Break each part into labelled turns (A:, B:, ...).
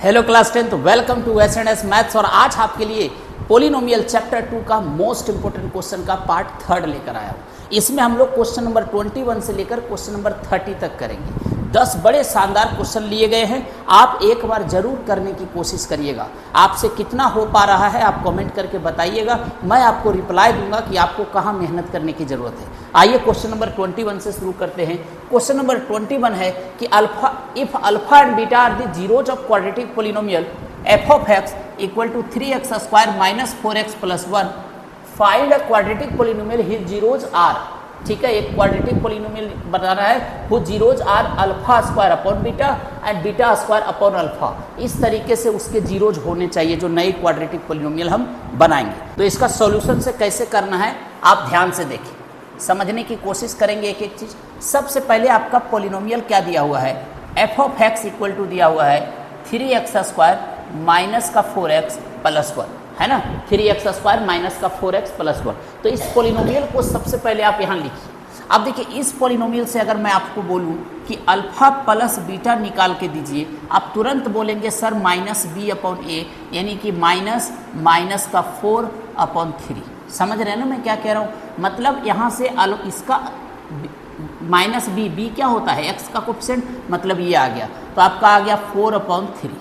A: Hello class 10th, welcome to S maths. और आज आपके लिए पोलिनोमियल चैप्टर 2 का मोस्ट इंपोर्टेंट क्वेश्चन का पार्ट 3 लेकर आया हूँ। इसमें हम लोग क्वेश्चन नंबर 21 से लेकर क्वेश्चन नंबर 30 तक करेंगे। 10 बड़े शानदार क्वेश्चन लिए गए हैं, आप एक बार जरूर करने की कोशिश करिएगा। आपसे कितना हो पा रहा है आप कमेंट करके बताइएगा, मैं आपको रिप्लाई दूंगा कि आपको कहाँ मेहनत करने की जरूरत है। आइए क्वेश्चन नंबर 21 से शुरू करते हैं। क्वेश्चन नंबर 21 है कि if alpha and beta are the zeros of quadratic polynomial f of x equal to 3x square minus 4x plus 1, find a quadratic polynomial his zeros are. ठीक है, एक quadratic polynomial बनाना है, वो zeros are alpha square upon beta and beta square upon alpha. इस तरीके से उसके जीरोज होने चाहिए जो नई क्वाड्रेटिक पोलिनोमियल हम बनाएंगे। तो इसका सॉल्यूशन से कैसे करना है आप ध्यान से देखिए, समझने की कोशिश करेंगे एक एक चीज। सबसे पहले आपका पोलिनोमियल क्या दिया हुआ है, f of x equal to दिया हुआ है 3x स्क्वायर माइनस का 4x प्लस 1, है ना। 3x स्क्वायर माइनस का 4x प्लस 1। तो इस पोलिनोमियल को सबसे पहले आप यहाँ लिखिए। अब देखिए, इस पोलिनोमियल से अगर मैं आपको बोलूँ कि अल्फा प्लस बीटा निकाल के दीजिए, आप तुरंत बोलेंगे सर माइनस बी अपॉन ए, यानी कि माइनस माइनस का 4 अपॉन 3। समझ रहे हैं ना मैं क्या कह रहा हूँ। मतलब यहाँ से इसका माइनस बी क्या होता है, एक्स का कोफिशिएंट, मतलब ये आ गया, तो आपका आ गया 4 अपॉन 3।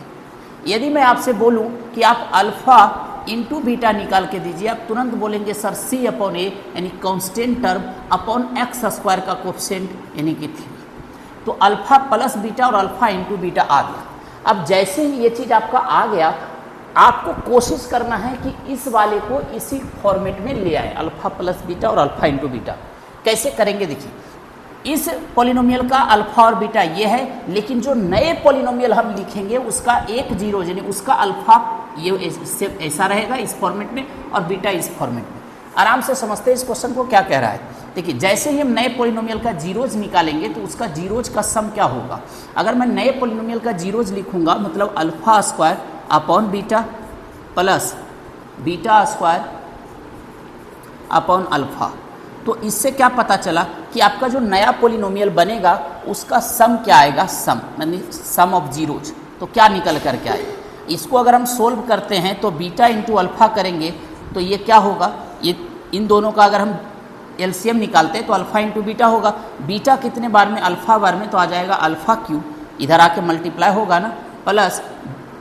A: यदि मैं आपसे बोलूं कि आप अल्फा इंटू बीटा निकाल के दीजिए, आप तुरंत बोलेंगे सर सी अपॉन ए, यानी constant term upon x square का कोफिशिएंट यानी कि 3। तो अल्फा प्लस बीटा और अल्फा इंटू बीटा आ गया। अब जैसे ही ये चीज़ आपका आ गया, आपको कोशिश करना है कि इस वाले को इसी फॉर्मेट में ले आए, अल्फा प्लस बीटा और अल्फा इंटू बीटा। कैसे करेंगे देखिए, इस पोलिनोमियल का अल्फा और बीटा ये है, लेकिन जो नए पोलिनोमियल हम लिखेंगे उसका एक जीरो, यानी उसका अल्फा ये ऐसा रहेगा इस फॉर्मेट में और बीटा इस फॉर्मेट में। आराम से समझते हैं इस क्वेश्चन को क्या कह रहा है। देखिए, जैसे ही हम नए पोलिनोमियल का जीरोज निकालेंगे तो उसका जीरोज का सम क्या होगा। अगर मैं नए पोलिनोमियल का जीरोज लिखूंगा, मतलब alpha square upon beta plus beta square upon alpha, तो इससे क्या पता चला कि आपका जो नया पोलिनोमियल बनेगा उसका सम क्या आएगा, सम यानी सम ऑफ जीरोज। तो क्या निकल कर के आएगा, इसको अगर हम सोल्व करते हैं तो बीटा इंटू अल्फा करेंगे तो ये क्या होगा, ये इन दोनों का अगर हम एलसीएम निकालते हैं तो अल्फा इंटू बीटा होगा। बीटा कितने बार में, अल्फा बार में, तो आ जाएगा अल्फा क्यूब, इधर आके मल्टीप्लाई होगा ना, प्लस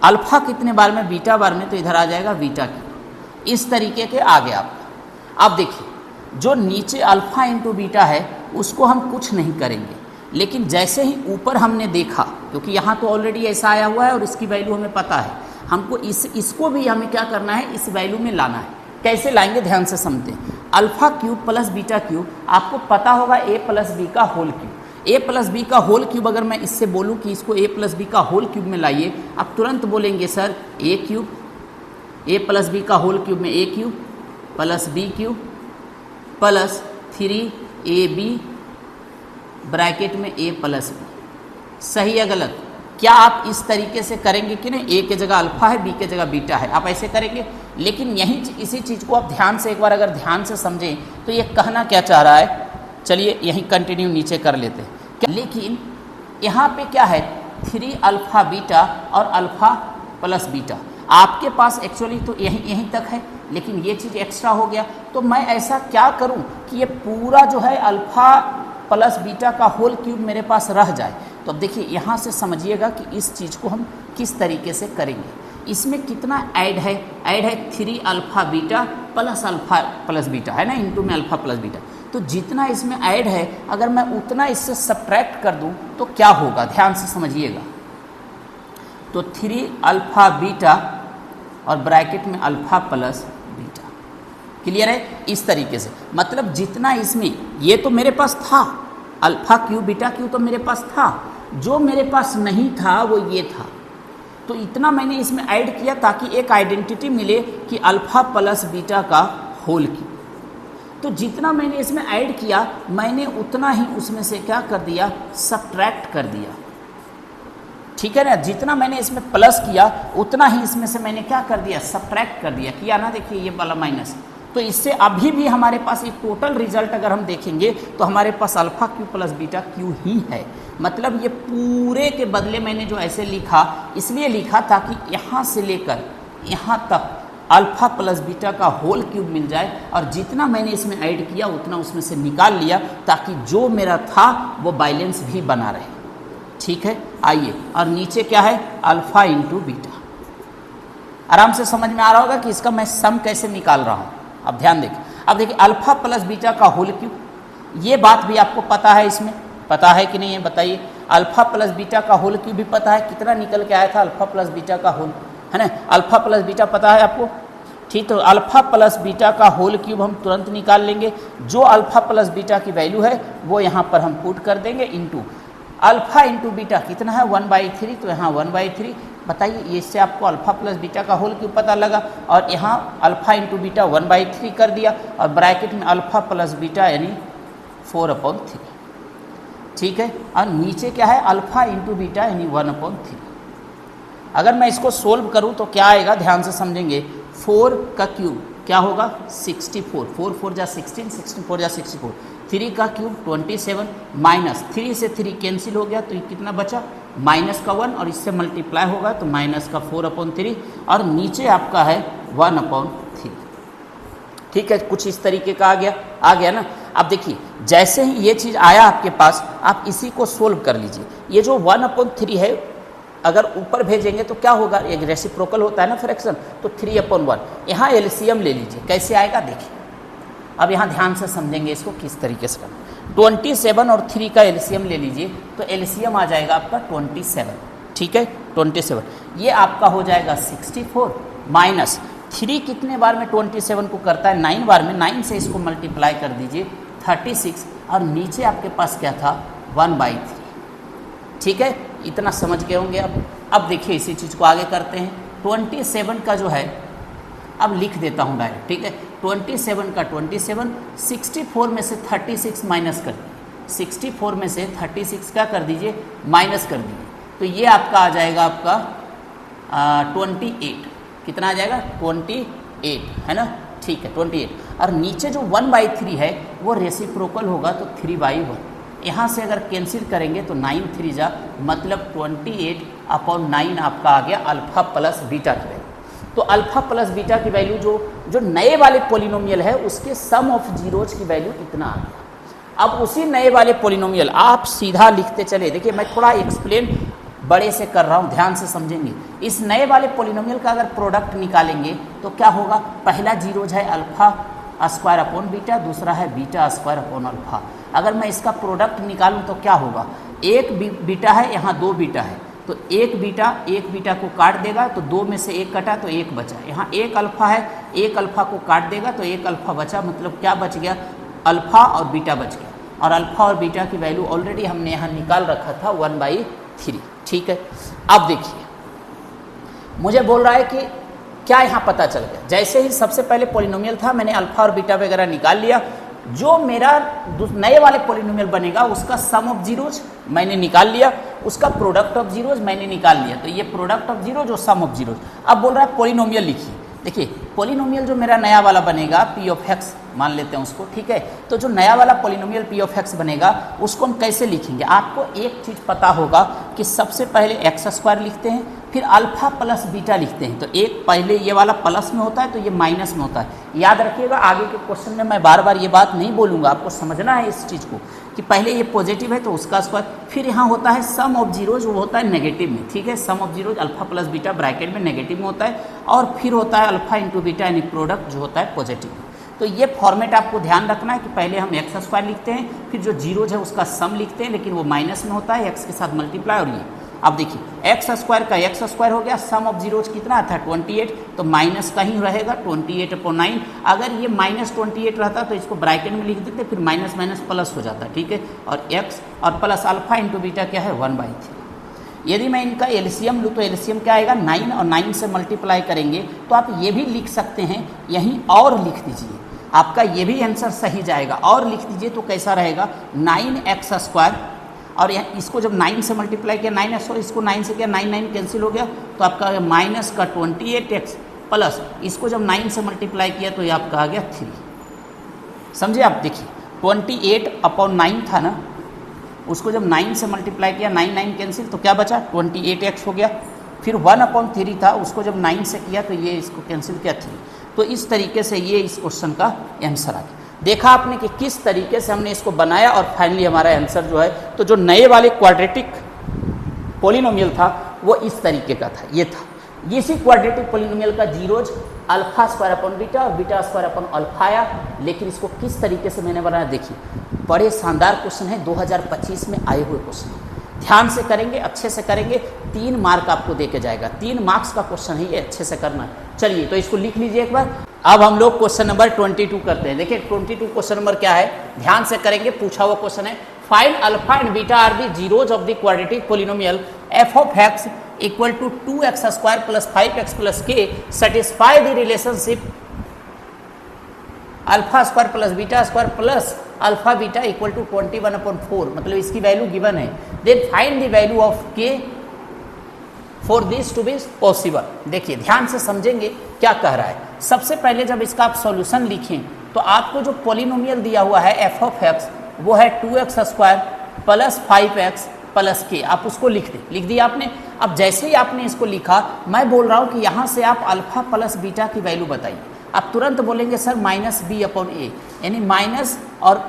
A: अल्फा कितने बार में, बीटा बार में, तो इधर आ जाएगा बीटा क्यूब। इस तरीके के आ गया आपका। अब देखिए, जो नीचे अल्फा इंटू बीटा है उसको हम कुछ नहीं करेंगे, लेकिन जैसे ही ऊपर हमने देखा, क्योंकि यहाँ तो ऑलरेडी ऐसा आया हुआ है और इसकी वैल्यू हमें पता है, हमको इसको भी हमें क्या करना है, इस वैल्यू में लाना है। कैसे लाएंगे ध्यान से समझते हैं। Alpha cube plus beta cube, आपको पता होगा ए प्लस बी का whole cube. A plus B का होल क्यूब अगर मैं इससे बोलूँ कि इसको ए प्लस बी का होल क्यूब में लाइए, आप तुरंत बोलेंगे sir A cube, A plus B का होल क्यूब में A cube plus B cube plus 3ab bracket में a प्लस बी। सही है गलत? क्या आप इस तरीके से करेंगे कि नहीं, a के जगह अल्फा है, b के जगह बीटा है, आप ऐसे करेंगे। लेकिन यही इसी चीज़ को आप ध्यान से एक बार अगर ध्यान से समझें तो ये कहना क्या चाह रहा है। चलिए यहीं कंटिन्यू नीचे कर लेते हैं। लेकिन यहाँ पे क्या है, 3 अल्फा बीटा और अल्फा प्लस बीटा आपके पास एक्चुअली तो यहीं तक है, लेकिन ये चीज़ एक्स्ट्रा हो गया। तो मैं ऐसा क्या करूं कि ये पूरा जो है अल्फा प्लस बीटा का होल क्यूब मेरे पास रह जाए। तो अब देखिए, यहाँ से समझिएगा कि इस चीज़ को हम किस तरीके से करेंगे। इसमें कितना ऐड है, 3 alpha beta plus alpha plus beta, है ना, इंटू में अल्फा प्लस बीटा। तो जितना इसमें ऐड है अगर मैं उतना इससे सब्ट्रैक्ट कर दूँ तो क्या होगा, ध्यान से समझिएगा। तो 3 अल्फा बीटा और ब्रैकेट में अल्फा प्लस बीटा। क्लियर है? इस तरीके से, मतलब जितना इसमें, ये तो मेरे पास था अल्फा क्यू बीटा क्यू तो मेरे पास था, जो मेरे पास नहीं था वो ये था। तो इतना मैंने इसमें ऐड किया ताकि एक आइडेंटिटी मिले कि अल्फा प्लस बीटा का होल क्यूब। तो जितना मैंने इसमें ऐड किया मैंने उतना ही उसमें से क्या कर दिया, सब्ट्रैक्ट कर दिया। ठीक है ना, जितना मैंने इसमें प्लस किया उतना ही इसमें से मैंने क्या कर दिया, सब्ट्रैक्ट कर दिया। किया ना, देखिए ये वाला माइनस, तो इससे अभी भी हमारे पास एक टोटल रिजल्ट अगर हम देखेंगे तो हमारे पास alpha cube plus beta cube ही है। मतलब ये पूरे के बदले मैंने जो ऐसे लिखा इसलिए लिखा ताकि यहाँ से लेकर यहाँ तक अल्फा प्लस बीटा का होल क्यूब मिल जाए, और जितना मैंने इसमें ऐड किया उतना उसमें से निकाल लिया ताकि जो मेरा था वो बैलेंस भी बना रहे। ठीक है, आइए, और नीचे क्या है, अल्फा इंटू बीटा। आराम से समझ में आ रहा होगा कि इसका मैं सम कैसे निकाल रहा हूँ। अब ध्यान देखिए, अब देखिए अल्फा प्लस बीटा का होल क्यूब, ये बात भी आपको पता है, इसमें पता है कि नहीं है बताइए। अल्फा प्लस बीटा का होल क्यूब भी पता है, कितना निकल के आया था अल्फा प्लस बीटा का होल, है ना। अल्फा प्लस बीटा पता है आपको, ठीक। तो अल्फा प्लस बीटा का होल क्यूब हम तुरंत निकाल लेंगे। जो अल्फा प्लस बीटा की वैल्यू है वो यहाँ पर हम पुट कर देंगे इंटू अल्फा इंटू बीटा कितना है 1/3, तो यहाँ 1/3। बताइए, इससे आपको अल्फा प्लस बीटा का होल क्यूब पता लगा, और यहाँ अल्फा इंटू बीटा 1/3 कर दिया, और ब्रैकेट में अल्फा प्लस बीटा यानी 4/3। ठीक है, और नीचे क्या है, अल्फा इंटू बीटा यानी 1/3। अगर मैं इसको सोल्व करूँ तो क्या आएगा, ध्यान से समझेंगे। 4 का क्यूब क्या होगा 64, 4 4 जा 16, 16 4 जा 64। 3 का क्यूब 27, माइनस 3 से 3 कैंसिल हो गया, तो ये कितना बचा माइनस का 1, और इससे मल्टीप्लाई होगा तो माइनस का 4/3, और नीचे आपका है 1/3। ठीक है, कुछ इस तरीके का आ गया ना। अब देखिए, जैसे ही ये चीज़ आया आपके पास, आप इसी को सोल्व कर लीजिए। ये जो 1/3 है अगर ऊपर भेजेंगे तो क्या होगा, एक रेसिप्रोकल होता है ना फ्रैक्शन, तो 3/1। यहाँ एलसीएम ले लीजिए, कैसे आएगा देखिए। अब यहाँ ध्यान से समझेंगे इसको किस तरीके से करना। 27 और 3 का एलसीएम ले लीजिए, तो एलसीएम आ जाएगा आपका 27। ठीक है, 27 ये आपका हो जाएगा 64, माइनस 3 कितने बार में 27 को करता है 9 बार में, 9 से इसको मल्टीप्लाई कर दीजिए 36, और नीचे आपके पास क्या था 1/3। ठीक है, इतना समझ गए होंगे। अब देखिए इसी चीज़ को आगे करते हैं। 27 का जो है, अब लिख देता हूँ डायरेक्ट। ठीक है, 27 का 27, 64 में से 36 माइनस कर दीजिए, 64 में से 36 क्या कर दीजिए माइनस कर दीजिए, तो ये आपका आ जाएगा आपका 28। कितना आ जाएगा 28, है ना। ठीक है, 28, और नीचे जो 1/3 है वो रेसिप्रोकल होगा, तो 3/1। यहाँ से अगर कैंसिल करेंगे तो 9 3 जा, मतलब 28/9 आपका आ गया अल्फा प्लस बीटा की वैल्यू। तो अल्फा प्लस बीटा की वैल्यू जो नए वाले पोलिनोमियल है उसके सम ऑफ जीरोज की वैल्यू इतना आ गया। अब उसी नए वाले पोलिनोमियल आप सीधा लिखते चले, देखिए मैं थोड़ा एक्सप्लेन बड़े से कर रहा हूँ, ध्यान से समझेंगे। इस नए वाले पोलिनोमियल का अगर प्रोडक्ट निकालेंगे तो क्या होगा, पहला जीरोज है अल्फा स्क्वायर अपॉन बीटा, दूसरा है बीटा स्क्वायर अपॉन अल्फा। अगर मैं इसका प्रोडक्ट निकालूं तो क्या होगा, एक बीटा है, यहाँ 2 बीटा है, तो एक बीटा को काट देगा तो 2 में से 1 कटा तो 1 बचा। यहाँ एक अल्फा है, एक अल्फा को काट देगा तो 1 अल्फा बचा, मतलब क्या बच गया, अल्फा और बीटा बच गया। और अल्फा और बीटा की वैल्यू ऑलरेडी हमने यहाँ निकाल रखा था 1/3। ठीक है, अब देखिए मुझे बोल रहा है कि क्या यहाँ पता चल गया। जैसे ही सबसे पहले पोलिनोमियल था, मैंने अल्फा और बीटा वगैरह निकाल लिया, जो मेरा नए वाले पोलिनोमियल बनेगा उसका सम ऑफ जीरोज मैंने निकाल लिया, उसका प्रोडक्ट ऑफ जीरोज मैंने निकाल लिया, तो ये प्रोडक्ट ऑफ जीरोज और सम ऑफ जीरोज। अब बोल रहा है पोलिनोमियल लिखिए। देखिए पोलिनोमियल जो मेरा नया वाला बनेगा पी ऑफ एक्स मान लेते हैं उसको, ठीक है। तो जो नया वाला पोलिनोमियल पी ऑफ एक्स बनेगा उसको हम कैसे लिखेंगे, आपको एक चीज़ पता होगा कि सबसे पहले एक्स स्क्वायर लिखते हैं, फिर अल्फा प्लस बीटा लिखते हैं। तो एक पहले ये वाला प्लस में होता है तो ये माइनस में होता है। याद रखिएगा, आगे के क्वेश्चन में मैं बार बार ये बात नहीं बोलूँगा, आपको समझना है इस चीज़ को कि पहले ये पॉजिटिव है तो उसका स्क्वायर, फिर यहाँ होता है सम ऑफ जीरोज, वो होता है नेगेटिव में, ठीक है। Sum of zeros alpha plus beta bracket में नेगेटिव में होता है, और फिर होता है अल्फा इंटू बीटा यानी प्रोडक्ट जो होता है पॉजिटिव। तो ये फॉर्मेट आपको ध्यान रखना है कि पहले हम एक्स स्क्वायर लिखते हैं, फिर जो जीरोज है उसका सम लिखते हैं, लेकिन वो माइनस में होता है, एक्स के साथ मल्टीप्लाई। और ये अब देखिए एक्स स्क्वायर का एक्स स्क्वायर हो गया, सम ऑफ जीरोज कितना था 28, तो माइनस का ही रहेगा 28/9। अगर ये -28 रहता तो इसको ब्रैकेट में लिख देते, फिर माइनस माइनस प्लस हो जाता, ठीक है। और एक्स और प्लस अल्फा इंटू बीटा क्या है 1/3। यदि मैं इनका एलसीएम लूँ तो एलसीएम क्या आएगा 9, और 9 से मल्टीप्लाई करेंगे तो आप ये भी लिख सकते हैं, यहीं और लिख दीजिए, आपका ये भी आंसर सही जाएगा। और लिख दीजिए तो कैसा रहेगा 9x स्क्वायर, और यहाँ इसको जब 9 से मल्टीप्लाई किया 9x, इसको 9 से किया 9 9 कैंसिल हो गया, तो आपका माइनस का 28x प्लस इसको जब 9 से मल्टीप्लाई किया तो ये आपका आ गया 3। समझे आप? देखिए 28/9 था ना, उसको जब 9 से मल्टीप्लाई किया, 9 9 कैंसिल, तो क्या बचा 28x हो गया। फिर 1/3 था, उसको जब 9 से किया तो ये इसको कैंसिल किया 3। तो इस तरीके से ये इस क्वेश्चन का आंसर आ गया। देखा आपने कि किस तरीके से हमने इसको बनाया और फाइनली हमारा आंसर जो है, तो जो नए वाले क्वाड्रेटिक पोलिनोमियल था वो इस तरीके का था, ये था। इसी क्वाड्रेटिक पोलिनोमियल का zeros alpha square upon beta और बीटा स्क्वायर अपॉन अल्फा आया। लेकिन इसको किस तरीके से मैंने बनाया देखिए, बड़े शानदार क्वेश्चन है, 2025 में आए हुए क्वेश्चन। ध्यान से करेंगे, अच्छे से करेंगे, 3 मार्क आपको दे के जाएगा। 3 मार्क्स का क्वेश्चन है ये, अच्छे से करना है। चलिए तो इसको लिख लीजिए एक बार। अब हम लोग क्वेश्चन नंबर 22 करते हैं। देखिए 22 क्वेश्चन नंबर क्या है, ध्यान से करेंगे, पूछा हुआ क्वेश्चन है। Find alpha and beta are the zeros of the quadratic polynomial F of X equal to 2x square plus 5x plus K satisfy the relationship alpha square plus beta square plus alpha beta equal to 21/4। मतलब इसकी value given है। Then find the value of K for this to be possible. देखिए ध्यान से समझेंगे क्या कह रहा है। सबसे पहले जब इसका आप सॉल्यूशन लिखें तो आपको जो पोलिनोमियल दिया हुआ है एफ ऑफ एक्स वो है 2x square plus 5x plus के, आप उसको लिख दिया आपने। अब जैसे ही आपने इसको लिखा, मैं बोल रहा हूँ कि यहाँ से आप अल्फा प्लस बीटा की वैल्यू बताइए। आप तुरंत बोलेंगे सर -b/a, यानी माइनस और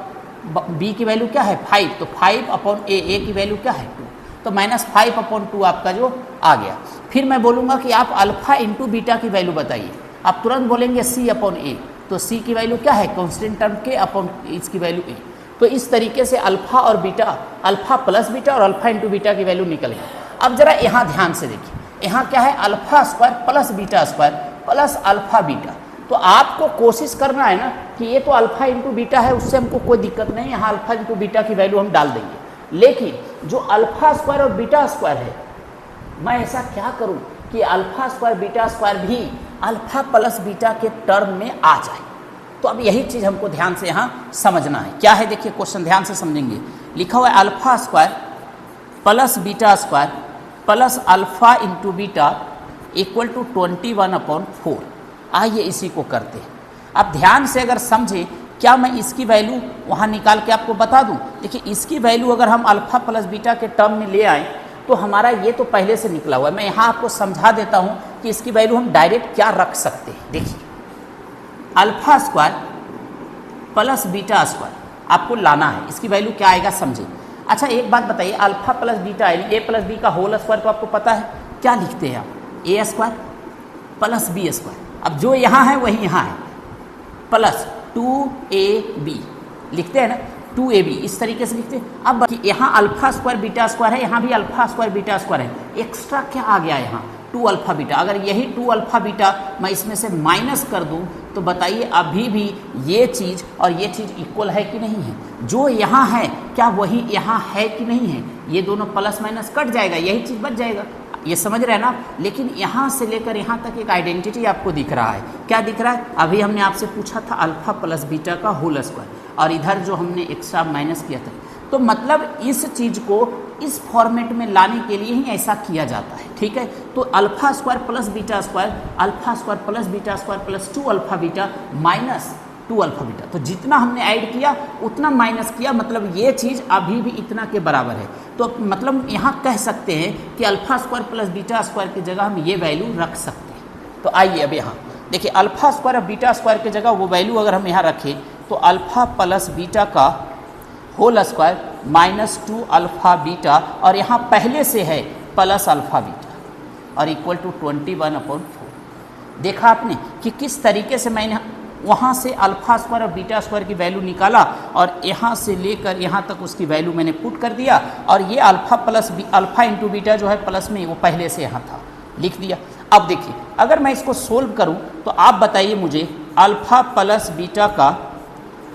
A: b की वैल्यू क्या है 5, तो 5/a, a की वैल्यू क्या है 2, तो -5/2 आपका जो आ गया। फिर मैं बोलूँगा कि आप अल्फा इंटू बीटा की वैल्यू बताइए। आप तुरंत बोलेंगे c/a, तो c की वैल्यू क्या है कॉन्स्टेंट टर्म के अपॉन इसकी वैल्यू a। तो इस तरीके से अल्फा और बीटा, अल्फा प्लस बीटा और अल्फा इंटू बीटा की वैल्यू निकल गई। अब जरा यहाँ ध्यान से देखिए, यहाँ क्या है alpha square plus beta square plus alpha beta. तो आपको कोशिश करना है ना कि ये तो अल्फा इंटू बीटा है, उससे हमको कोई दिक्कत नहीं, यहाँ अल्फा इंटू बीटा की वैल्यू हम डाल देंगे। लेकिन जो अल्फा स्क्वायर और बीटा स्क्वायर है, मैं ऐसा क्या करूँ कि अल्फा स्क्वायर बीटा स्क्वायर भी अल्फा प्लस बीटा के टर्म में आ जाए। तो अब यही चीज़ हमको ध्यान से यहाँ समझना है। क्या है देखिए, क्वेश्चन ध्यान से समझेंगे। लिखा हुआ है alpha square plus beta square plus alpha into beta equal to 21/4। आइए इसी को करते हैं। अब ध्यान से अगर समझें, क्या मैं इसकी वैल्यू वहाँ निकाल के आपको बता दूँ? देखिए इसकी वैल्यू अगर हम अल्फा प्लस बीटा के टर्म में ले आएँ तो हमारा ये तो पहले से निकला हुआ है। मैं यहाँ आपको समझा देता हूँ कि इसकी वैल्यू हम डायरेक्ट क्या रख सकते हैं। देखिए alpha square plus beta square आपको लाना है, इसकी वैल्यू क्या आएगा समझे। अच्छा एक बात बताइए, अल्फा प्लस बीटा यानी ए प्लस बी का होल स्क्वायर तो आपको पता है, क्या लिखते हैं आप ए स्क्वायर प्लस बी स्क्वायर। अब जो यहाँ है वही यहाँ है, प्लस 2ab लिखते हैं ना, 2ab इस तरीके से लिखते हैं। अब यहाँ अल्फा स्क्वायर बीटा स्क्वायर है, यहाँ भी अल्फा स्क्वायर बीटा स्क्वायर है, एक्स्ट्रा क्या आ गया यहाँ 2 अल्फा बीटा। अगर यही 2 अल्फा बीटा मैं इसमें से माइनस कर दूं तो बताइए अभी भी ये चीज़ और ये चीज़ इक्वल है कि नहीं है। जो यहाँ है क्या वही यहाँ है कि नहीं है, ये दोनों प्लस माइनस कट जाएगा, यही चीज़ बच जाएगा। ये समझ रहे हैं ना। लेकिन यहाँ से लेकर यहाँ तक एक आइडेंटिटी आपको दिख रहा है। क्या दिख रहा है? अभी हमने आपसे पूछा था अल्फा प्लस बीटा का होल स्क्वायर, और इधर जो हमने एक्स्ट्रा माइनस किया था। तो मतलब इस चीज़ को इस फॉर्मेट में लाने के लिए ही ऐसा किया जाता है, ठीक है। तो alpha square plus beta square, alpha square plus beta square plus 2 alpha beta minus 2 alpha beta. तो जितना हमने ऐड किया उतना माइनस किया, मतलब ये चीज़ अभी भी इतना के बराबर है। तो मतलब यहाँ कह सकते हैं कि alpha square plus beta square की जगह हम ये वैल्यू रख सकते हैं। तो आइए अब यहाँ देखिए, अल्फा स्क्वायर और बीटा स्क्वायर की जगह वो वैल्यू अगर हम यहाँ रखें तो अल्फा प्लस बीटा का whole square minus 2 alpha beta, और यहाँ पहले से है प्लस अल्फा बीटा और इक्वल टू 21/4। देखा आपने कि किस तरीके से मैंने वहाँ से अल्फा स्क्वायर और बीटा स्क्वायर की वैल्यू निकाला और यहाँ से लेकर यहाँ तक उसकी वैल्यू मैंने पुट कर दिया, और ये alpha plus alpha into beta जो है प्लस में वो पहले से यहाँ था, लिख दिया। अब देखिए अगर मैं इसको सोल्व करूँ तो आप बताइए मुझे, अल्फा प्लस बीटा का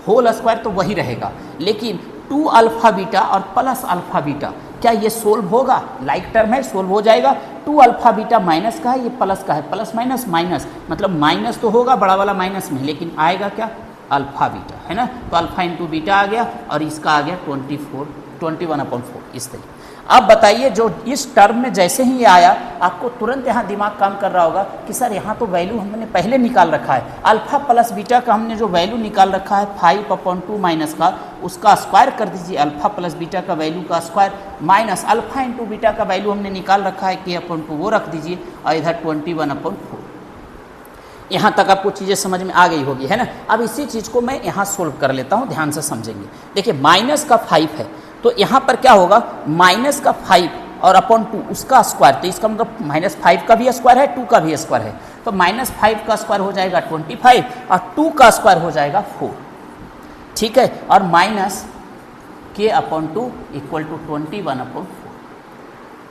A: होल स्क्वायर तो वही रहेगा, लेकिन 2 अल्फा बीटा और प्लस अल्फा बीटा क्या ये सोल्व होगा? लाइक टर्म है, सोल्व हो जाएगा। 2 अल्फा बीटा माइनस का है, ये प्लस का है, प्लस माइनस माइनस, मतलब माइनस तो होगा बड़ा वाला माइनस में, लेकिन आएगा क्या अल्फा बीटा, है ना। तो अल्फा इंटू बीटा आ गया और इसका आ गया 21/4 इस तरीके। अब बताइए, जो इस टर्म में जैसे ही ये आया आपको तुरंत यहाँ दिमाग काम कर रहा होगा कि सर यहाँ तो वैल्यू हमने पहले निकाल रखा है, अल्फा प्लस बीटा का हमने जो वैल्यू निकाल रखा है 5/2 माइनस का, उसका स्क्वायर कर दीजिए, अल्फा प्लस बीटा का वैल्यू का square minus alpha into beta का वैल्यू हमने निकाल रखा है k/2, वो रख दीजिए और इधर 21/4। यहाँ तक आपको चीज़ें समझ में आ गई होगी, है ना। अब इसी चीज़ को मैं यहाँ सोल्व कर लेता हूँ, ध्यान से समझेंगे। देखिए माइनस का 5 है तो यहाँ पर क्या होगा, माइनस का 5 और अपॉन 2 उसका स्क्वायर, तो इसका मतलब -5 का भी स्क्वायर है, 2 का भी स्क्वायर है, तो -5 का स्क्वायर हो जाएगा 25 और 2 का स्क्वायर हो जाएगा 4, ठीक है। और माइनस k/2 इक्वल टू 21/4।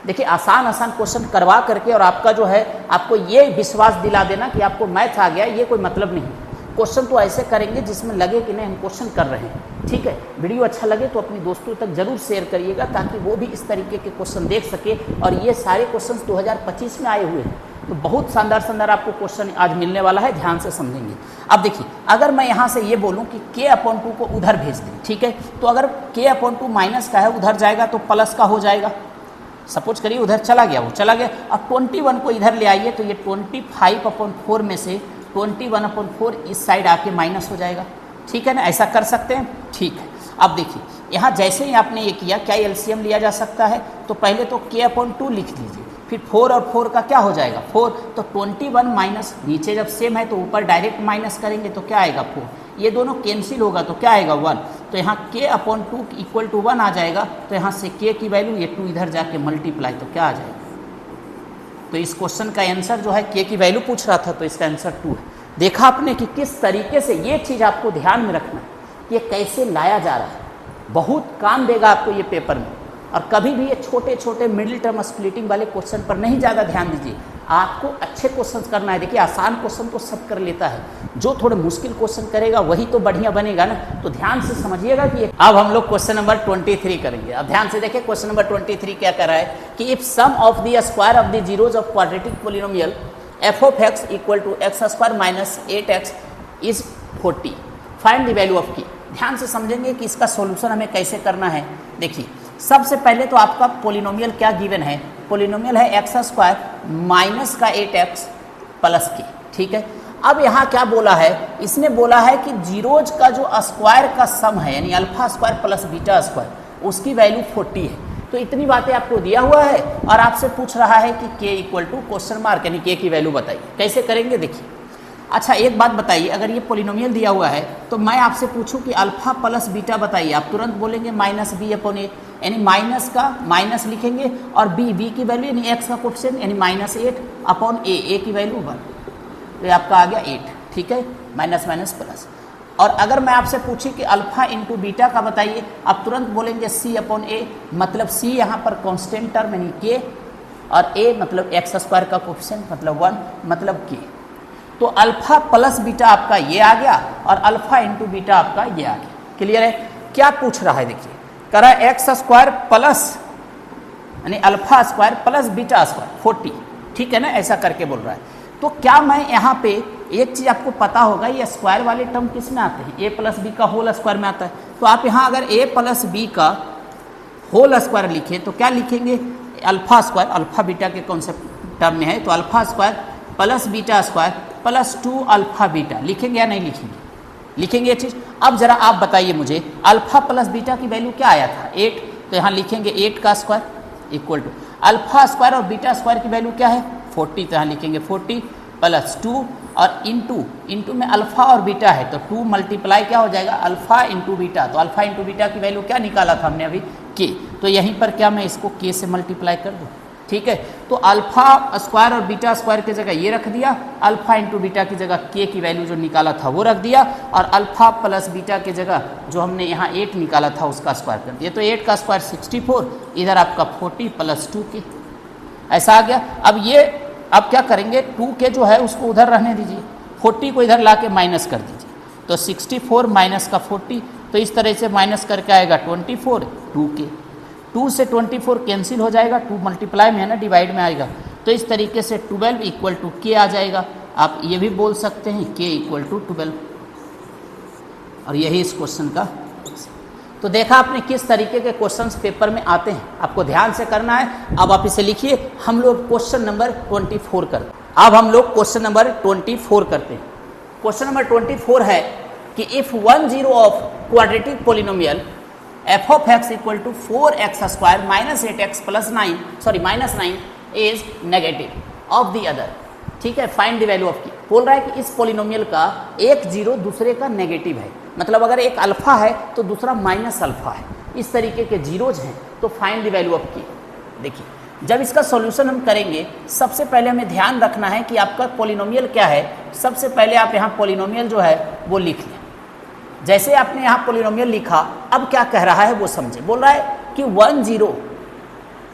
A: देखिए आसान क्वेश्चन करवा करके और आपका जो है आपको ये विश्वास दिला देना कि आपको मैथ आ गया, ये कोई मतलब नहीं। क्वेश्चन तो ऐसे करेंगे जिसमें लगे कि नहीं हम क्वेश्चन कर रहे हैं, ठीक है। वीडियो अच्छा लगे तो अपनी दोस्तों तक जरूर शेयर करिएगा ताकि वो भी इस तरीके के क्वेश्चन देख सके। और ये सारे क्वेश्चन 2025 में आए हुए हैं, तो बहुत शानदार आपको क्वेश्चन आज मिलने वाला है, ध्यान से समझेंगे। अब देखिए अगर मैं यहाँ से ये बोलूँ कि k/2 को उधर भेज दें, ठीक है, तो अगर k/2 माइनस का है उधर जाएगा तो प्लस का हो जाएगा। सपोज करिए उधर चला गया, वो चला गया। अब 21 को इधर ले आइए तो ये 25/4 में से 21/4 इस साइड आके माइनस हो जाएगा, ठीक है ना। ऐसा कर सकते हैं, ठीक है। अब देखिए यहाँ जैसे ही आपने ये किया, क्या एलसीएम लिया जा सकता है, तो पहले तो k/2 लिख लीजिए, फिर 4 और 4 का क्या हो जाएगा 4, तो 21 माइनस, नीचे जब सेम है तो ऊपर डायरेक्ट माइनस करेंगे तो क्या आएगा 4, ये दोनों कैंसिल होगा तो क्या आएगा 1, तो यहाँ k/2 इक्वल टू 1 आ जाएगा। तो यहाँ से k की वैल्यू, ये 2 इधर जाके मल्टीप्लाई, तो क्या आ जाएगा। तो इस क्वेश्चन का आंसर जो है k की वैल्यू पूछ रहा था तो इसका आंसर 2 है। देखा आपने कि किस तरीके से, ये चीज़ आपको ध्यान में रखना है ये कैसे लाया जा रहा है, बहुत काम देगा आपको ये पेपर में। और कभी भी ये छोटे छोटे मिडिल टर्म स्प्लिटिंग वाले क्वेश्चन पर नहीं ज़्यादा ध्यान दीजिए, आपको अच्छे क्वेश्चन करना है। देखिए आसान क्वेश्चन तो सब कर लेता है, जो थोड़े मुश्किल क्वेश्चन करेगा वही तो बढ़िया बनेगा ना। तो ध्यान से समझिएगा कि अब हम लोग क्वेश्चन नंबर 23 करेंगे। अब ध्यान से देखिए क्वेश्चन नंबर 23 क्या कर रहा है कि if sum of the square of the zeros of quadratic polynomial f(x) equal to x² minus 8x is 40, find the value of की। ध्यान से समझेंगे कि इसका सॉल्यूशन हमें कैसे करना है। देखिए सबसे पहले तो आपका पोलिनोमियल क्या गिवन है, पोलिनोमियल है x² माइनस का 8x प्लस की, ठीक है। अब यहाँ क्या बोला है, इसने बोला है कि जीरोज का जो स्क्वायर का सम है यानी alpha square plus beta square, उसकी वैल्यू 40 है। तो इतनी बातें आपको दिया हुआ है और आपसे पूछ रहा है कि k equal to question mark यानी k की वैल्यू बताइए। कैसे करेंगे देखिए। अच्छा एक बात बताइए, अगर ये पोलिनोमियल दिया हुआ है तो मैं आपसे पूछूं कि अल्फा प्लस बीटा बताइए, आप तुरंत बोलेंगे -b/8, यानी माइनस का माइनस लिखेंगे और b की वैल्यू यानी x का कोएफिशिएंट यानी -8/a, a की वैल्यू 1, तो आपका आ गया 8, ठीक है, माइनस माइनस प्लस। और अगर मैं आपसे पूछी कि अल्फा इंटू बीटा का बताइए, आप तुरंत बोलेंगे c/a, मतलब c यहाँ पर कांस्टेंट टर्म यानी k और a मतलब x² का कोएफिशिएंट मतलब 1 मतलब k। तो अल्फा प्लस बीटा आपका ये आ गया और अल्फा इंटू बीटा आपका ये आ गया। क्लियर है। क्या पूछ रहा है देखिए, कह रहा है x² प्लस यानी alpha square plus beta square 40, ठीक है ना, ऐसा करके बोल रहा है। तो क्या मैं यहाँ पे एक चीज़ आपको पता होगा, ये स्क्वायर वाले टर्म किस में आते हैं, a प्लस बी का होल स्क्वायर में आता है। तो आप यहाँ अगर a प्लस बी का होल स्क्वायर लिखें तो क्या लिखेंगे, अल्फा स्क्वायर, अल्फा बीटा के कॉन्सेप्ट टर्म में है तो alpha square plus beta square plus 2 alpha beta लिखेंगे या नहीं लिखेंगे, लिखेंगे ये चीज़। अब जरा आप बताइए मुझे, अल्फा प्लस बीटा की वैल्यू क्या आया था 8, तो यहाँ लिखेंगे 8 का square equal to alpha square और बीटा स्क्वायर की वैल्यू क्या है 40, तो यहाँ लिखेंगे 40 प्लस 2 और इंटू में अल्फा और बीटा है तो 2 मल्टीप्लाई क्या हो जाएगा अल्फा इंटू बीटा, तो अल्फा इंटू बीटा की वैल्यू क्या निकाला था हमने अभी k, तो यहीं पर क्या मैं इसको k से मल्टीप्लाई कर दूँ, ठीक है। तो अल्फा स्क्वायर और बीटा स्क्वायर की जगह ये रख दिया, अल्फा इंटू बीटा की जगह k की वैल्यू जो निकाला था वो रख दिया और अल्फा प्लस बीटा की जगह जो हमने यहाँ 8 निकाला था उसका स्क्वायर कर दिया। तो 8 का स्क्वायर 64, इधर आपका 40 प्लस 2k, ऐसा आ गया। अब ये अब क्या करेंगे, 2k जो है उसको उधर रहने दीजिए, 40 को इधर ला के माइनस कर दीजिए, तो 64 माइनस का 40, तो इस तरह से माइनस करके आएगा 24, 2k, 2 से 24 कैंसिल हो जाएगा, 2 मल्टीप्लाई में है ना, डिवाइड में आएगा, तो इस तरीके से 12 इक्वल टू k आ जाएगा। आप ये भी बोल सकते हैं k इक्वल टू 12, और यही इस क्वेश्चन का। तो देखा आपने किस तरीके के क्वेश्चंस पेपर में आते हैं, आपको ध्यान से करना है। अब आप इसे लिखिए। हम लोग क्वेश्चन नंबर 24 करते हैं। अब हम लोग क्वेश्चन नंबर 24 करते हैं। क्वेश्चन नंबर 24 है कि if 1 zero of quadratic polynomial f of x equal to 4x square minus 8x plus 9 is negative of the other. ठीक है, फाइंड द वैल्यू ऑफ की। बोल रहा है कि इस पोलिनोमियल का एक जीरो दूसरे का नेगेटिव है, मतलब अगर एक अल्फा है तो दूसरा माइनस अल्फा है, इस तरीके के जीरोज हैं, तो फाइंड द वैल्यू ऑफ की। देखिए, जब इसका सॉल्यूशन हम करेंगे, सबसे पहले हमें ध्यान रखना है कि आपका पोलिनोमियल क्या है। सबसे पहले आप यहाँ पोलिनोमियल जो है वो लिख लें। जैसे आपने यहाँ पोलिनोमियल लिखा, अब क्या कह रहा है वो समझे। बोल रहा है कि 1 zero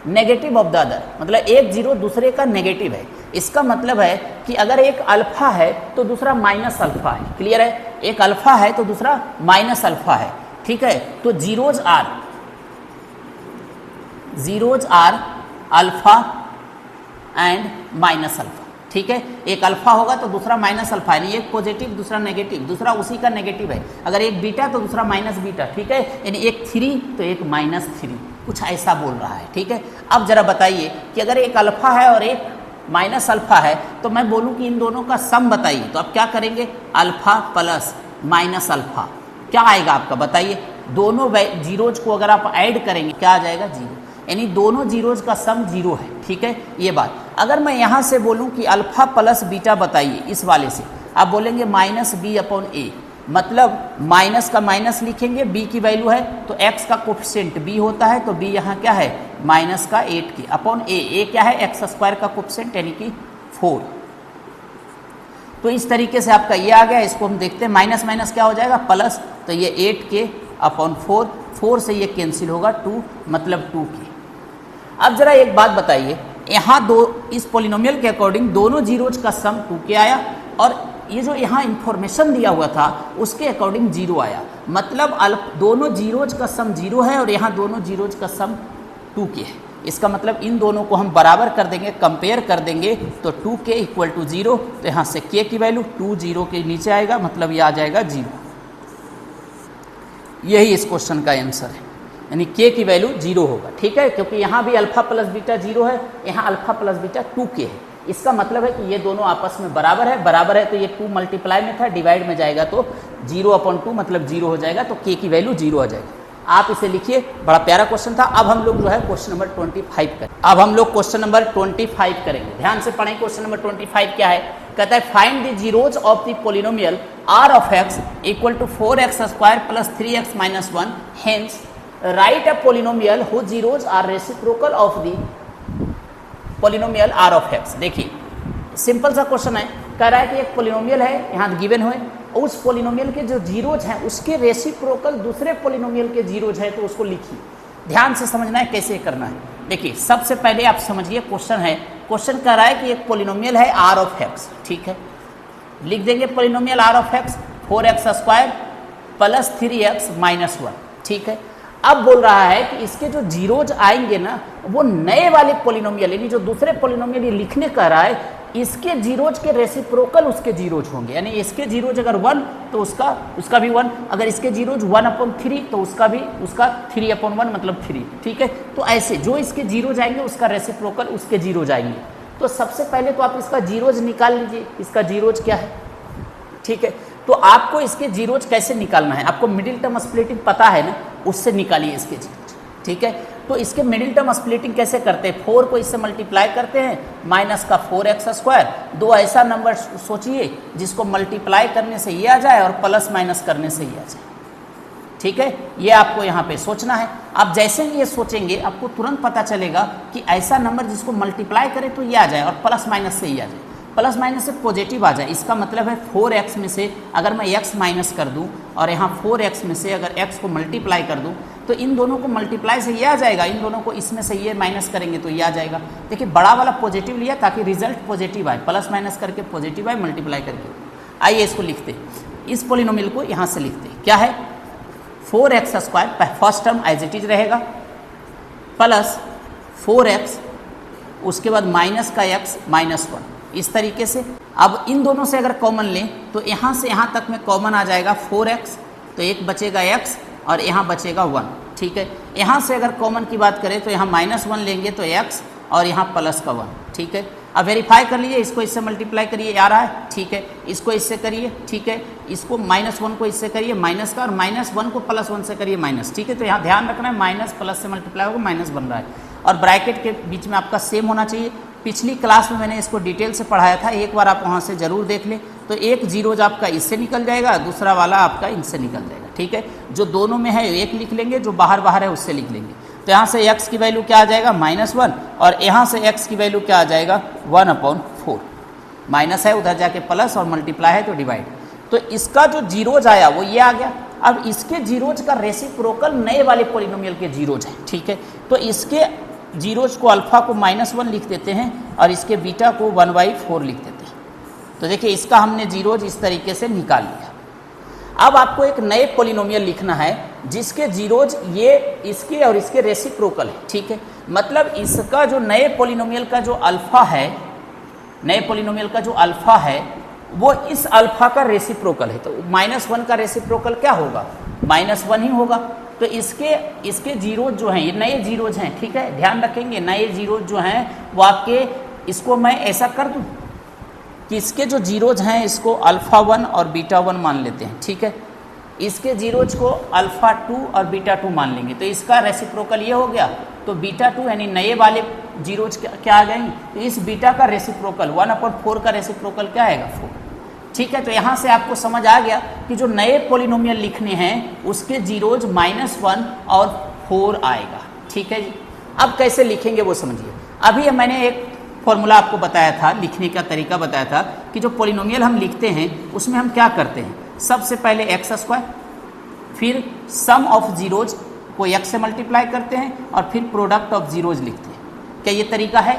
A: negative of the other, मतलब एक जीरो दूसरे का नेगेटिव है। इसका मतलब है कि अगर एक अल्फा है तो दूसरा माइनस अल्फा है। क्लियर है, एक अल्फा है तो दूसरा माइनस अल्फा है। ठीक है, तो zeros are alpha and minus alpha. ठीक है, एक अल्फा होगा तो दूसरा माइनस अल्फा, यानी एक पॉजिटिव दूसरा नेगेटिव, दूसरा उसी का नेगेटिव है। अगर एक बीटा तो दूसरा माइनस बीटा। ठीक है, यानी एक 3 तो एक माइनस 3, कुछ ऐसा बोल रहा है। ठीक है, अब जरा बताइए कि अगर एक अल्फा है और एक माइनस अल्फा है, तो मैं बोलूं कि इन दोनों का सम बताइए, तो आप क्या करेंगे? अल्फा प्लस माइनस अल्फा, क्या आएगा आपका बताइए? दोनों जीरोज को अगर आप ऐड करेंगे क्या आ जाएगा? जीरो, यानी दोनों जीरोज का सम जीरो है। ठीक है, ये बात। अगर मैं यहाँ से बोलूँ कि अल्फा प्लस बीटा बताइए, इस वाले से आप बोलेंगे माइनस बी अपॉन ए, मतलब माइनस का माइनस लिखेंगे, b की वैल्यू है तो x का कोफिशिएंट b होता है, तो b यहाँ क्या है? माइनस का 8 की अपॉन a क्या है? x स्क्वायर का कोफिशिएंट यानी कि 4। तो इस तरीके से आपका ये आ गया। इसको हम देखते हैं, माइनस माइनस क्या हो जाएगा? प्लस, तो ये 8 के अपॉन 4 से ये कैंसिल होगा 2, मतलब 2 के। अब जरा एक बात बताइए, यहाँ दो इस पोलिनोमियल के अकॉर्डिंग दोनों जीरोज का सम 2 के आया, और ये जो यहाँ इंफॉर्मेशन दिया हुआ था उसके अकॉर्डिंग 0 आया, मतलब दोनों जीरोज का सम 0 है और यहाँ दोनों जीरोज का सम 2 के है। इसका मतलब इन दोनों को हम बराबर कर देंगे, कंपेयर कर देंगे, तो 2k इक्वल टू 0, तो यहाँ से k की वैल्यू 2 0 के नीचे आएगा, मतलब ये आ जाएगा 0। यही इस क्वेश्चन का आंसर है, यानी k की वैल्यू 0 होगा। ठीक है, क्योंकि यहाँ भी अल्फा प्लस बीटा 0 है, यहाँ अल्फा प्लस बीटा 2k है। इसका मतलब है कि ये दोनों आपस में बराबर है। बराबर है तो ये 2 मल्टीप्लाई में था, डिवाइड में जाएगा तो 0/2 मतलब 0 हो जाएगा, तो k की वैल्यू 0 आ जाएगी। आप इसे लिखिए, बड़ा प्यारा क्वेश्चन था। अब हम लोग जो है क्वेश्चन नंबर 25 करें। अब हम लोग क्वेश्चन नंबर 25 करेंगे। ध्यान से पढ़ें, क्वेश्चन नंबर 25 क्या है? कहता है find the zeros of the polynomial r of x equal to 4x square plus 3x minus 1, hence write a polynomial whose zeros are reciprocal of the polynomial r of x। देखिए, simple सा question है। कह रहा है कि एक polynomial है, यहाँ गिवन हुए, उस पोलिनोमियल के जो जीरोज हैं उसके रेसिप्रोकल दूसरे पोलिनोमियल के जीरोज है, तो उसको लिखिए। ध्यान से समझना है कैसे करना है। देखिए, सबसे पहले आप समझिए क्वेश्चन है। क्वेश्चन कह रहा है कि एक पोलिनोमियल है r ऑफ x। ठीक है, लिख देंगे polynomial r of x 4x square plus 3x minus 1। ठीक है, अब बोल रहा है कि इसके जो जीरोज आएंगे ना, वो नए वाले पोलिनोमियल, यानी जो दूसरे पोलिनोमियल ये लिखने कह रहा है, इसके जीरोज के रेसिप्रोकल उसके जीरोज होंगे। यानी इसके जीरोज अगर 1 तो उसका भी 1, अगर इसके जीरोज 1/3 तो उसका 3/1 मतलब 3। ठीक है, तो ऐसे जो इसके जीरोज आएंगे उसका रेसिप्रोकल उसके जीरोज आएंगे। तो सबसे पहले तो आप इसका जीरोज निकाल लीजिए, इसका जीरोज क्या है। ठीक है, तो आपको इसके जीरोज कैसे निकालना है? आपको मिडिल टर्म स्प्लिटिंग पता है ना, उससे निकालिए इसके जीरोज। ठीक है, तो इसके मिडिल टर्म स्प्लिटिंग कैसे करते हैं? 4 को इससे मल्टीप्लाई करते हैं, माइनस का 4x स्क्वायर। दो ऐसा नंबर सोचिए जिसको मल्टीप्लाई करने से ये आ जाए और प्लस माइनस करने से ये आ जाए। ठीक है, ये आपको यहाँ पे सोचना है। आप जैसे ही ये सोचेंगे आपको तुरंत पता चलेगा कि ऐसा नंबर जिसको मल्टीप्लाई करें तो ये आ जाए और प्लस माइनस से ये आ जाए, प्लस माइनस से पॉजिटिव आ जाए। इसका मतलब है 4x में से अगर मैं x माइनस कर दूं और यहाँ 4x में से अगर x को मल्टीप्लाई कर दूं तो इन दोनों को मल्टीप्लाई से ये आ जाएगा, इन दोनों को इसमें से ये माइनस करेंगे तो ये आ जाएगा। देखिए, बड़ा वाला पॉजिटिव लिया ताकि रिजल्ट पॉजिटिव आए, प्लस माइनस करके पॉजिटिव आए, मल्टीप्लाई करके। आइए इसको लिखते हैं, इस पोलिनोमियल को यहाँ से लिखते हैं। क्या है? 4x square, first term as it is रहेगा, प्लस 4x, उसके बाद माइनस का x माइनस 1, इस तरीके से। अब इन दोनों से अगर कॉमन लें तो यहाँ से यहाँ तक में कॉमन आ जाएगा 4x, तो एक बचेगा x और यहाँ बचेगा 1, ठीक है। यहाँ से अगर कॉमन की बात करें तो यहाँ -1 लेंगे तो x और यहाँ प्लस का 1, ठीक है। अब वेरीफाई कर लीजिए, इसको इससे मल्टीप्लाई करिए, आ रहा है, ठीक है। इसको इससे करिए, ठीक है। इसको -1 को इससे करिए माइनस का, और -1 को +1 से करिए माइनस, ठीक है। तो यहाँ ध्यान रखना है माइनस प्लस से मल्टीप्लाई होगा, माइनस बन रहा है, और ब्रैकेट के बीच में आपका सेम होना चाहिए। पिछली क्लास में मैंने इसको डिटेल से पढ़ाया था, एक बार आप वहाँ से ज़रूर देख लें। तो एक जीरोज आपका इससे निकल जाएगा, दूसरा वाला आपका इनसे निकल जाएगा, ठीक है। जो दोनों में है एक लिख लेंगे, जो बाहर बाहर है उससे लिख लेंगे। तो यहाँ से x की वैल्यू क्या आ जाएगा -1, और यहाँ से x की वैल्यू क्या आ जाएगा 1/4। माइनस है उधर जाके प्लस, और मल्टीप्लाई है तो डिवाइड। तो इसका जो जीरोज आया वो ये आ गया। अब इसके जीरोज का रेसिप्रोकल नए वाले पॉलिनोमियल के जीरोज हैं, ठीक है। तो इसके जीरोज को अल्फा को -1 लिख देते हैं, और इसके बीटा को 1/4 लिख देते हैं। तो देखिए इसका हमने जीरोज इस तरीके से निकाल लिया। अब आपको एक नए पॉलिनोमियल लिखना है जिसके जीरोज ये इसके और इसके रेसिप्रोकल है, ठीक है। मतलब इसका जो नए पॉलिनोमियल का जो अल्फा है, नए पॉलिनोमियल का जो अल्फा है वो इस अल्फा का रेसिप्रोकल है। तो -1 का रेसिप्रोकल क्या होगा, -1 ही होगा। तो इसके जीरोज जो हैं ये नए जीरोज हैं, ठीक है। ध्यान रखेंगे नए जीरोज जो हैं वो आपके, इसको मैं ऐसा कर दूं कि इसके जो जीरोज हैं इसको α1 और β1 मान लेते हैं, ठीक है। इसके जीरोज को α2 और β2 मान लेंगे, तो इसका रेसिप्रोकल ये हो गया। तो β2 यानी नए वाले जीरोज क्या आ गए, तो इस बीटा का रेसिप्रोकल 1/4 का रेसिप्रोकल क्या आएगा 4, ठीक है। तो यहाँ से आपको समझ आ गया कि जो नए पॉलिनोमियल लिखने हैं उसके जीरोज -1 और 4 आएगा, ठीक है जी। अब कैसे लिखेंगे वो समझिए। अभी मैंने एक फॉर्मूला आपको बताया था, लिखने का तरीका बताया था कि जो पॉलिनोमियल हम लिखते हैं उसमें हम क्या करते हैं, सबसे पहले x², फिर सम ऑफ जीरोज को x से मल्टीप्लाई करते हैं, और फिर प्रोडक्ट ऑफ जीरोज लिखते हैं। क्या ये तरीका है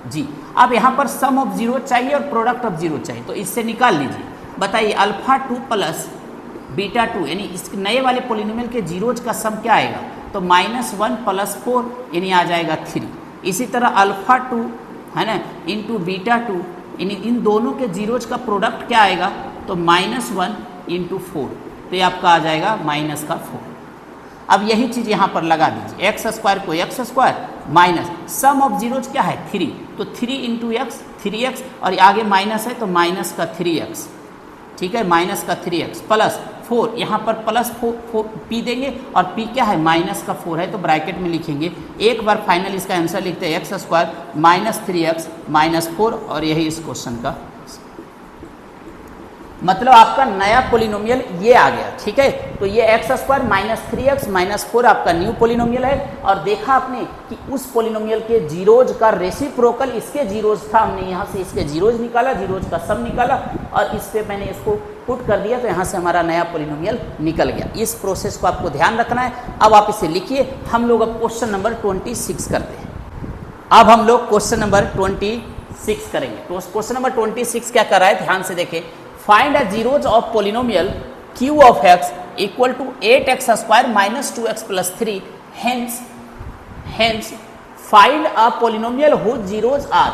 A: जी। अब यहाँ पर सम ऑफ जीरोज चाहिए और प्रोडक्ट ऑफ जीरोज चाहिए, तो इससे निकाल लीजिए। बताइए α2 प्लस β2 यानी इस नए वाले पॉलिनोमियल के जीरोज का सम क्या आएगा, तो -1 + 4 यानी आ जाएगा 3। इसी तरह α2 है ना इंटू β2 यानी इन दोनों के जीरोज का प्रोडक्ट क्या आएगा, तो -1 × 4, तो ये आपका आ जाएगा -4। अब यही चीज़ यहाँ पर लगा दीजिए, x² को x² minus sum of zeros क्या है 3, तो 3 × x 3x, और आगे माइनस है तो -3x, ठीक है, -3x प्लस 4, यहाँ पर +4 p देंगे, और p क्या है -4 है, तो ब्रैकेट में लिखेंगे। एक बार फाइनल इसका आंसर लिखते हैं x² -3x -4, और यही इस क्वेश्चन का मतलब आपका नया पॉलिनोमियल ये आ गया, ठीक है। तो ये x² -3x -4 आपका न्यू पॉलिनोमियल है। और देखा आपने कि उस पॉलिनोमियल के जीरोज का रेसिप्रोकल इसके जीरोज था, हमने यहाँ से इसके जीरोज निकाला, जीरोज का सम निकाला, और इस पे मैंने इसको पुट कर दिया, तो यहाँ से हमारा नया पॉलिनोमियल निकल गया। इस प्रोसेस को आपको ध्यान रखना है। अब आप इसे लिखिए। हम लोग अब क्वेश्चन नंबर 26 करते हैं। अब हम लोग क्वेश्चन नंबर 26 करेंगे। तो क्वेश्चन नंबर 26 क्या कर रहा है, ध्यान से देखें। Find a zeros of polynomial q of x equal to 8x² - 2x + 3. Hence, find a polynomial whose zeros are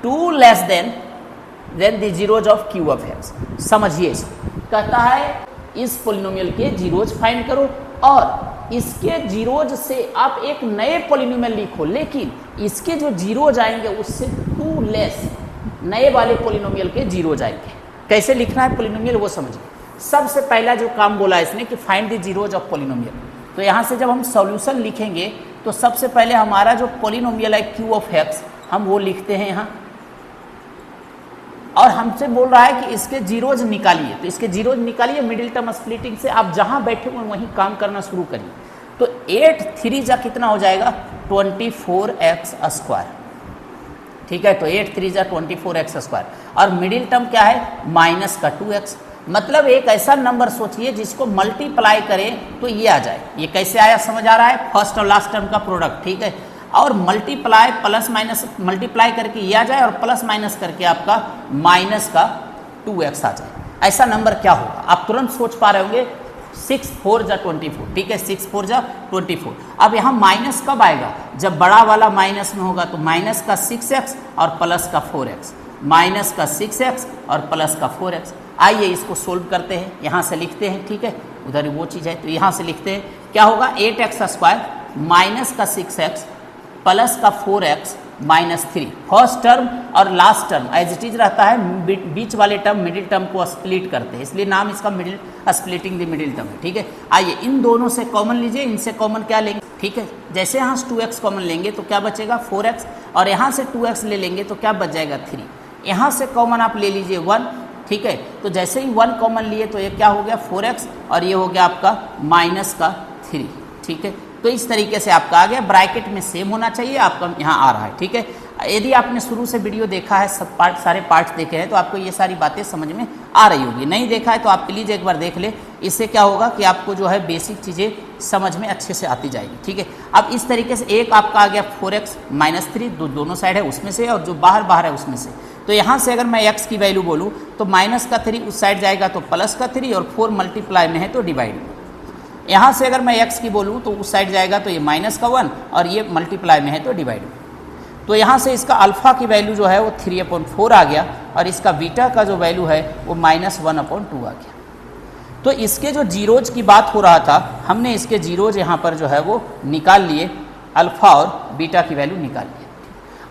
A: 2 less than the zeros of q of x. समझिए इसको। कहता है इस पोलिनोमियल के जीरोज फाइंड करो, और इसके जीरोज से आप एक नए पोलिनोमियल लिखो, लेकिन इसके जो जीरोज आएंगे उससे 2 लेस नए वाले पोलिनोमियल के जीरोज आएंगे। कैसे लिखना है पॉलिनोमियल वो समझिए। सबसे पहला जो काम बोला इसने कि find the zeros of polynomial, तो यहाँ से जब हम सॉल्यूशन लिखेंगे तो सबसे पहले हमारा जो पॉलिनोमियल है q ऑफ x हम वो लिखते हैं यहाँ, और हमसे बोल रहा है कि इसके जीरोज निकालिए। तो इसके जीरोज निकालिए मिडिल टर्म स्प्लिटिंग से। आप जहाँ बैठे हुए वहीं काम करना शुरू करिए। तो 8 3 जा कितना हो जाएगा 24x², ठीक है। तो 8 3 जा 24x², और मिडिल टर्म क्या है -2x। मतलब एक ऐसा नंबर सोचिए जिसको मल्टीप्लाई करें तो ये आ जाए। ये कैसे आया समझ आ रहा है, फर्स्ट और लास्ट टर्म का प्रोडक्ट, ठीक है। और मल्टीप्लाई प्लस माइनस मल्टीप्लाई करके ये आ जाए, और प्लस माइनस करके आपका -2x आ जाए। ऐसा नंबर क्या होगा आप तुरंत सोच पा रहे होंगे। 6 4 जा 24, ठीक है, 6 4 जा 24। अब यहाँ माइनस कब आएगा, जब बड़ा वाला माइनस में होगा। तो माइनस का 6x और प्लस का 4x, -6x और +4x। आइए इसको सोल्व करते हैं, यहाँ से लिखते हैं, ठीक है। उधर वो चीज़ है। तो यहाँ से लिखते हैं क्या होगा, 8x² माइनस का 6x प्लस का 4x माइनस 3। फर्स्ट टर्म और last term as it is रहता है, बीच वाले टर्म मिडिल टर्म को स्प्लिट करते हैं, इसलिए नाम इसका middle splitting the middle term है। ठीक है, आइए इन दोनों से कॉमन लीजिए, इनसे कॉमन क्या लेंगे। ठीक है, जैसे यहाँ से 2x कॉमन लेंगे तो क्या बचेगा 4x, और यहाँ से 2x ले लेंगे तो क्या बच जाएगा 3। यहाँ से कॉमन आप ले लीजिए 1। ठीक है, तो जैसे ही 1 कॉमन लिए तो ये क्या हो गया 4x, और ये हो गया आपका माइनस का 3। ठीक है, तो इस तरीके से आपका आ गया, ब्रैकेट में सेम होना चाहिए, आपका यहाँ आ रहा है। ठीक है, यदि आपने शुरू से वीडियो देखा है, सब सारे पार्ट्स देखे हैं, तो आपको ये सारी बातें समझ में आ रही होगी। नहीं देखा है तो आप प्लीज़ एक बार देख ले, इससे क्या होगा कि आपको जो है बेसिक चीज़ें समझ में अच्छे से आती जाएगी। ठीक है, अब इस तरीके से एक आपका आ गया 4x माइनस 3, दोनों साइड है उसमें से, और जो बाहर है उसमें से। तो यहाँ से अगर मैं x की वैल्यू बोलूँ तो माइनस का 3 उस साइड जाएगा तो प्लस का 3, और 4 मल्टीप्लाई में है तो डिवाइड। यहाँ से अगर मैं x की बोलूँ तो उस साइड जाएगा तो ये माइनस का 1, और ये मल्टीप्लाई में है तो डिवाइड। तो यहाँ से इसका अल्फ़ा की वैल्यू जो है वो 3/4 आ गया, और इसका बीटा का जो वैल्यू है वो -1/2 आ गया। तो इसके जो जीरोज की बात हो रहा था, हमने इसके जीरोज यहाँ पर जो है वो निकाल लिए, अल्फ़ा और बीटा की वैल्यू निकाल लिए।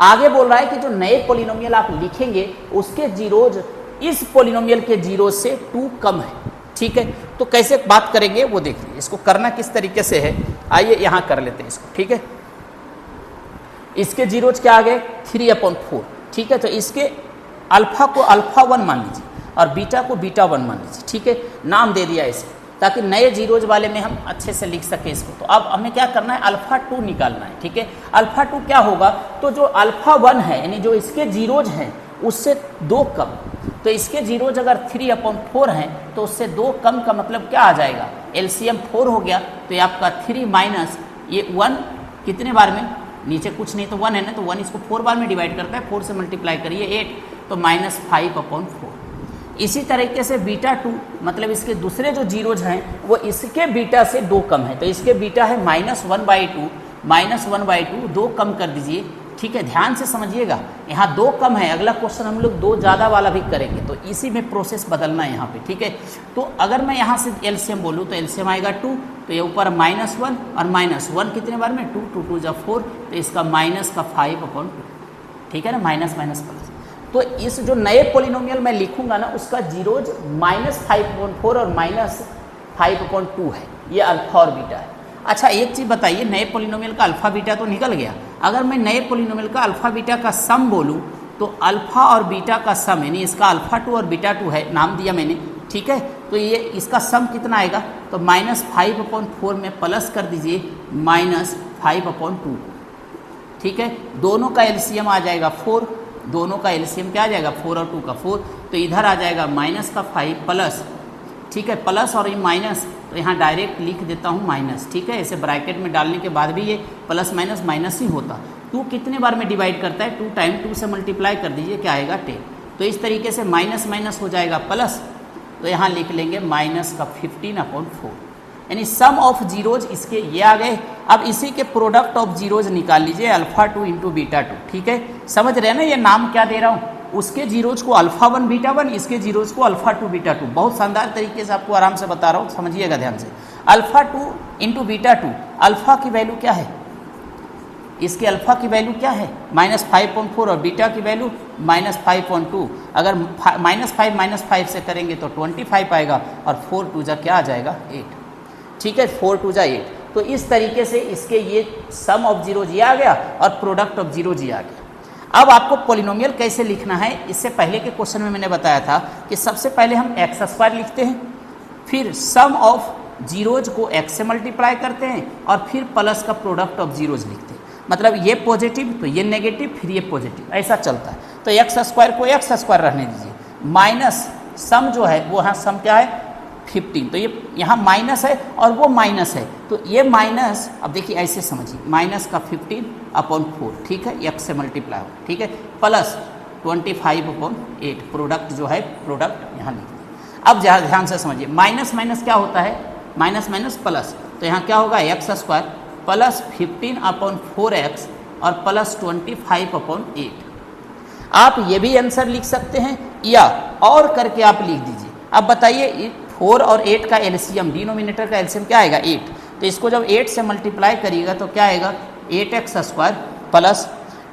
A: आगे बोल रहा है कि जो नए पोलिनोमियल आप लिखेंगे उसके जीरोज इस पोलिनोमियल के जीरो से 2 कम है। ठीक है, तो कैसे बात करेंगे वो देखिए, इसको करना किस तरीके से है, आइए यहाँ कर लेते हैं इसको। ठीक है, इसके जीरोज क्या आ गए 3/4। ठीक है, तो इसके अल्फ़ा को अल्फ़ा 1 मान लीजिए और बीटा को बीटा 1 मान लीजिए। ठीक है, नाम दे दिया इसे, ताकि नए जीरोज वाले में हम अच्छे से लिख सके इसको। तो अब हमें क्या करना है, अल्फ़ा 2 निकालना है। ठीक है, अल्फ़ा 2 क्या होगा, तो जो अल्फ़ा 1 है यानी जो इसके जीरोज हैं उससे 2 कम। तो इसके जीरोज अगर 3/4 हैं तो उससे 2 कम का मतलब क्या आ जाएगा, एलसीएम 4 हो गया। तो ये आपका 3 माइनस ये 1 कितने बार में, नीचे कुछ नहीं तो 1 है ना, तो 1 इसको 4 बार में डिवाइड करता है, 4 से मल्टीप्लाई करिए 8, तो -5/4। इसी तरीके से बीटा 2 मतलब इसके दूसरे जो जीरोज हैं वो इसके बीटा से 2 कम है, तो इसके बीटा है -1/2 2 कम कर दीजिए। ठीक है, ध्यान से समझिएगा, यहाँ 2 कम है, अगला क्वेश्चन हम लोग 2 ज़्यादा वाला भी करेंगे, तो इसी में प्रोसेस बदलना है यहाँ पे। ठीक है, तो अगर मैं यहाँ से एलसीएम बोलूँ तो एलसीएम आएगा 2, तो ये ऊपर -1 और -1 कितने बार में 2, 2 2 जा 4, तो इसका माइनस का 5/2। ठीक है ना, माइनस प्लस। तो इस जो नए पोलिनोमियल मैं लिखूंगा ना उसका जीरोज -5/4 और -5/2 है, ये अल्फ़ा और बीटा है। अच्छा एक चीज़ बताइए, नए पोलिनोमियल का अल्फ़ा बीटा तो निकल गया, अगर मैं नए पोलिनोमियल का अल्फ़ा बीटा का सम बोलूँ तो अल्फ़ा और बीटा का सम यानी इसका अल्फ़ा 2 और बीटा 2 है, नाम दिया मैंने। ठीक है, तो ये इसका सम कितना आएगा, तो -5/4 में प्लस कर दीजिए -5/2। ठीक है, दोनों का एलसीएम आ जाएगा 4, दोनों का एलसीएम क्या आ जाएगा 4 और 2 का 4, तो इधर आ जाएगा -5 प्लस। ठीक है, प्लस और ये माइनस, तो यहाँ डायरेक्ट लिख देता हूँ माइनस। ठीक है, ऐसे ब्रैकेट में डालने के बाद भी ये प्लस माइनस माइनस ही होता। 2 कितने बार में डिवाइड करता है, 2 टाइम 2 से मल्टीप्लाई कर दीजिए, क्या आएगा 10। तो इस तरीके से माइनस माइनस हो जाएगा प्लस, तो यहाँ लिख लेंगे -15/4, यानी सम ऑफ जीरोज इसके ये आ गए। अब इसी के प्रोडक्ट ऑफ जीरोज निकाल लीजिए, अल्फ़ा 2 इंटू बीटा 2। ठीक है, समझ रहे हैं ना, ये नाम क्या दे रहा हूँ, उसके जीरोज को अल्फ़ा 1 बीटा 1, इसके जीरोज को अल्फ़ा 2 बीटा 2। बहुत शानदार तरीके से आपको आराम से बता रहा हूँ, समझिएगा ध्यान से। अल्फ़ा 2 इंटू बीटा 2, अल्फ़ा की वैल्यू क्या है, इसके अल्फ़ा की वैल्यू क्या है -5/4 और बीटा की वैल्यू -5/2। अगर -5 -5 से करेंगे तो 25 आएगा, और 4 2 जा क्या आ जाएगा 8। ठीक है, 4 2 जा 8। तो इस तरीके से इसके ये सम ऑफ जीरोज ये आ गया और प्रोडक्ट ऑफ जीरोज ये आ गया। अब आपको पोलिनोमियल कैसे लिखना है, इससे पहले के क्वेश्चन में मैंने बताया था कि सबसे पहले हम x² लिखते हैं, फिर सम ऑफ जीरोज को x से मल्टीप्लाई करते हैं, और फिर प्लस का प्रोडक्ट ऑफ जीरोज लिखते हैं। मतलब ये पॉजिटिव तो ये नेगेटिव, फिर ये पॉजिटिव, ऐसा चलता है। तो x² को x² रहने दीजिए, माइनस सम जो है वो, हाँ सम क्या है 15, तो ये यहाँ माइनस है और वो माइनस है, तो ये माइनस, अब देखिए ऐसे समझिए, माइनस का 15/4। ठीक है, x से मल्टीप्लाई हो। ठीक है, प्लस 25/8, प्रोडक्ट जो है प्रोडक्ट यहाँ लिख दिए। अब ध्यान से समझिए, माइनस माइनस क्या होता है, माइनस माइनस प्लस, तो यहाँ क्या होगा x² प्लस 15/4x और प्लस 25/8। आप ये भी आंसर लिख सकते हैं या और करके आप लिख दीजिए। अब बताइए 4 और 8 का एलसीएम, डिनोमिनेटर का एलसीएम क्या आएगा 8, तो इसको जब 8 से मल्टीप्लाई करिएगा तो क्या आएगा 8x² प्लस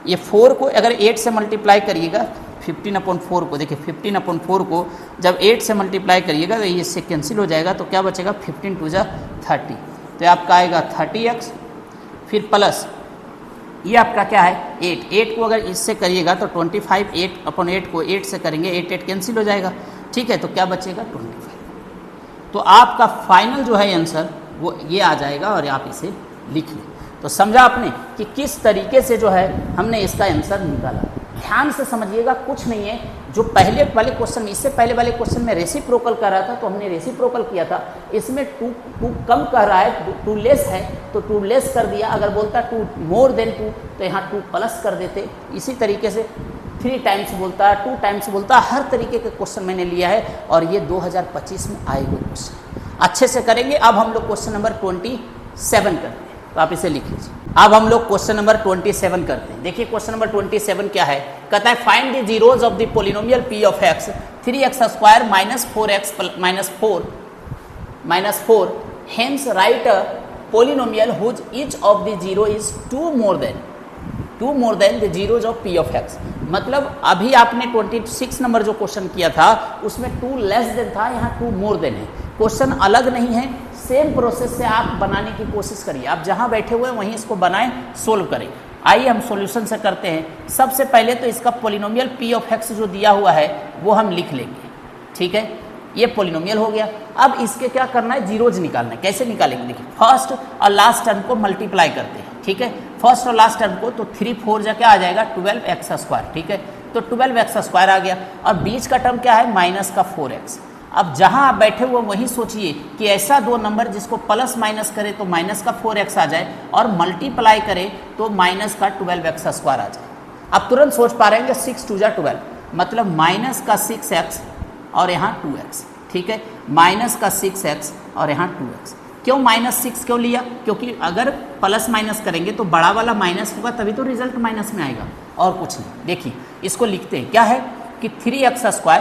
A: ये 4 को अगर 8 से मल्टीप्लाई करिएगा 15/4 को, देखिए 15/4 को जब 8 से मल्टीप्लाई करिएगा तो ये इससे कैंसिल हो जाएगा, तो क्या बचेगा 15 2 जा 30, तो आपका आएगा 30x, फिर प्लस ये आपका क्या है 8 को अगर इससे करिएगा तो 25, 8/8 को 8 से करेंगे 8 कैंसिल हो जाएगा, ठीक है, तो क्या बचेगा 25। तो आपका फाइनल जो है आंसर वो ये आ जाएगा और आप इसे लिख लें। तो समझा आपने कि किस तरीके से जो है हमने इसका आंसर निकाला। ध्यान से समझिएगा, कुछ नहीं है, जो पहले वाले क्वेश्चन में, इससे पहले वाले क्वेश्चन में रेसिप्रोकल कर रहा था तो हमने रेसिप्रोकल किया था, इसमें टू कम कर रहा है, टू लेस है तो टू लेस कर दिया, अगर बोलता टू मोर देन 2 तो यहाँ 2 प्लस कर देते, इसी तरीके से 3 टाइम्स बोलता, 2 टाइम्स बोलता, हर तरीके के क्वेश्चन मैंने लिया है और ये 2025 में आए हुए क्वेश्चन अच्छे से करेंगे। अब हम लोग क्वेश्चन नंबर 27 करते हैं, तो आप इसे लिख लीजिए। अब हम लोग क्वेश्चन नंबर 27 करते हैं। देखिए क्वेश्चन नंबर 27 क्या है, कहता है find the zeros of the polynomial p of x 3x² -4x -4 hence write a polynomial whose each of the zero is 2 more than the zeros of p of x। मतलब अभी आपने 26 number जो question किया था उसमें 2 less than था, यहाँ 2 more then है। क्वेश्चन अलग नहीं है, सेम प्रोसेस से आप बनाने की कोशिश करिए, आप जहां बैठे हुए हैं वहीं इसको बनाएं, सोल्व करें। आइए हम सॉल्यूशन से करते हैं। सबसे पहले तो इसका पोलिनोमियल p ऑफ x जो दिया हुआ है वो हम लिख लेंगे, ठीक है, ये पोलिनोमियल हो गया। अब इसके क्या करना है, जीरोज निकालना है। कैसे निकालेंगे, देखिए फर्स्ट और लास्ट टर्म को मल्टीप्लाई करते हैं, ठीक है, फर्स्ट और लास्ट टर्म को, तो 3 4 जा क्या आ जाएगा 12x², ठीक है, तो 12x² आ गया। और बीच का टर्म क्या है माइनस का 4x। अब जहां आप बैठे हुए वहीं सोचिए कि ऐसा दो नंबर जिसको प्लस माइनस करे तो माइनस का 4x आ जाए और मल्टीप्लाई करे तो माइनस का 12x² आ जाए। अब तुरंत सोच पा रहे हैं 6 2 जा 12, मतलब माइनस का 6x और यहाँ 2x, ठीक है, माइनस का 6x और यहाँ 2x। क्यों -6 क्यों लिया, क्योंकि अगर प्लस माइनस करेंगे तो बड़ा वाला माइनस होगा तभी तो रिजल्ट माइनस में आएगा, और कुछ नहीं। देखिए इसको लिखते हैं, क्या है कि 3x²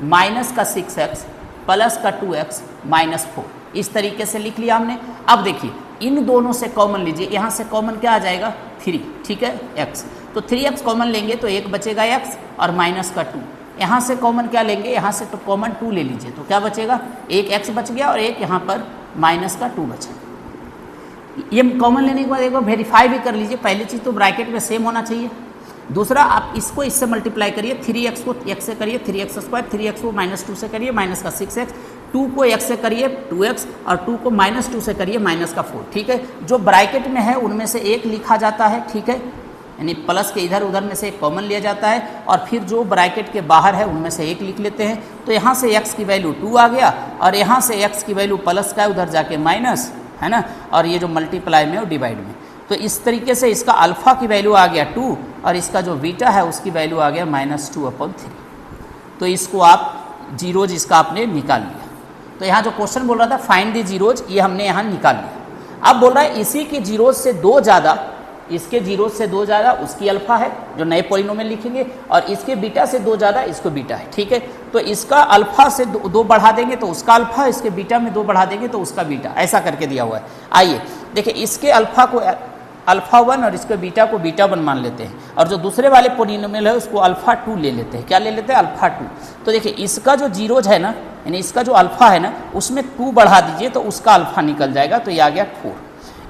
A: माइनस का 6x प्लस का 2x -4, इस तरीके से लिख लिया हमने। अब देखिए इन दोनों से कॉमन लीजिए, यहाँ से कॉमन क्या आ जाएगा 3, ठीक है, x, तो 3x कॉमन लेंगे तो 1 बचेगा x और माइनस का 2। यहाँ से कॉमन क्या लेंगे, यहाँ से तो कॉमन 2 ले लीजिए, तो क्या बचेगा, एक x बच गया और एक यहाँ पर माइनस का 2 बचा। ये कॉमन लेने के बाद एक बार वेरीफाई भी कर लीजिए, पहली चीज़ तो ब्रैकेट में सेम होना चाहिए, दूसरा आप इसको इससे मल्टीप्लाई करिए, 3x को x से करिए 3x², 3x को -2 से करिए माइनस का 6x, 2 को x से करिए 2x और 2 को -2 से करिए माइनस का 4, ठीक है। जो ब्रैकेट में है उनमें से एक लिखा जाता है, ठीक है, यानी प्लस के इधर उधर में से एक कॉमन लिया जाता है और फिर जो ब्रैकेट के बाहर है उनमें से एक लिख लेते हैं। तो यहाँ से x की वैल्यू 2 आ गया और यहाँ से x की वैल्यू प्लस का उधर जाके माइनस, है ना, और ये जो मल्टीप्लाई में और डिवाइड में, तो इस तरीके से इसका अल्फा की वैल्यू आ गया 2 और इसका जो बीटा है उसकी वैल्यू आ गया -2/3। तो इसको आप जीरोज इसका आपने निकाल लिया। तो यहाँ जो क्वेश्चन बोल रहा था फाइंड द जीरोज, ये हमने यहाँ निकाल लिया। अब बोल रहा है इसी के जीरोज से 2 ज़्यादा, इसके जीरोज से 2 ज़्यादा उसकी अल्फा है जो नए पॉलिनोमियल लिखेंगे, और इसके बीटा से 2 ज़्यादा इसको बीटा है, ठीक है। तो इसका अल्फा से 2 बढ़ा देंगे तो उसका अल्फा, इसके बीटा में 2 बढ़ा देंगे तो उसका बीटा, ऐसा करके दिया हुआ है। आइए देखिए इसके अल्फा को अल्फा 1 और इसके बीटा को बीटा 1 मान लेते हैं, और जो दूसरे वाले पॉलिनोमियल है उसको अल्फा 2 ले लेते हैं। क्या ले लेते हैं, अल्फा 2। तो देखिए इसका जो जीरोज है ना, यानी इसका जो अल्फा है ना उसमें 2 बढ़ा दीजिए तो उसका अल्फा निकल जाएगा, तो ये आ गया 4।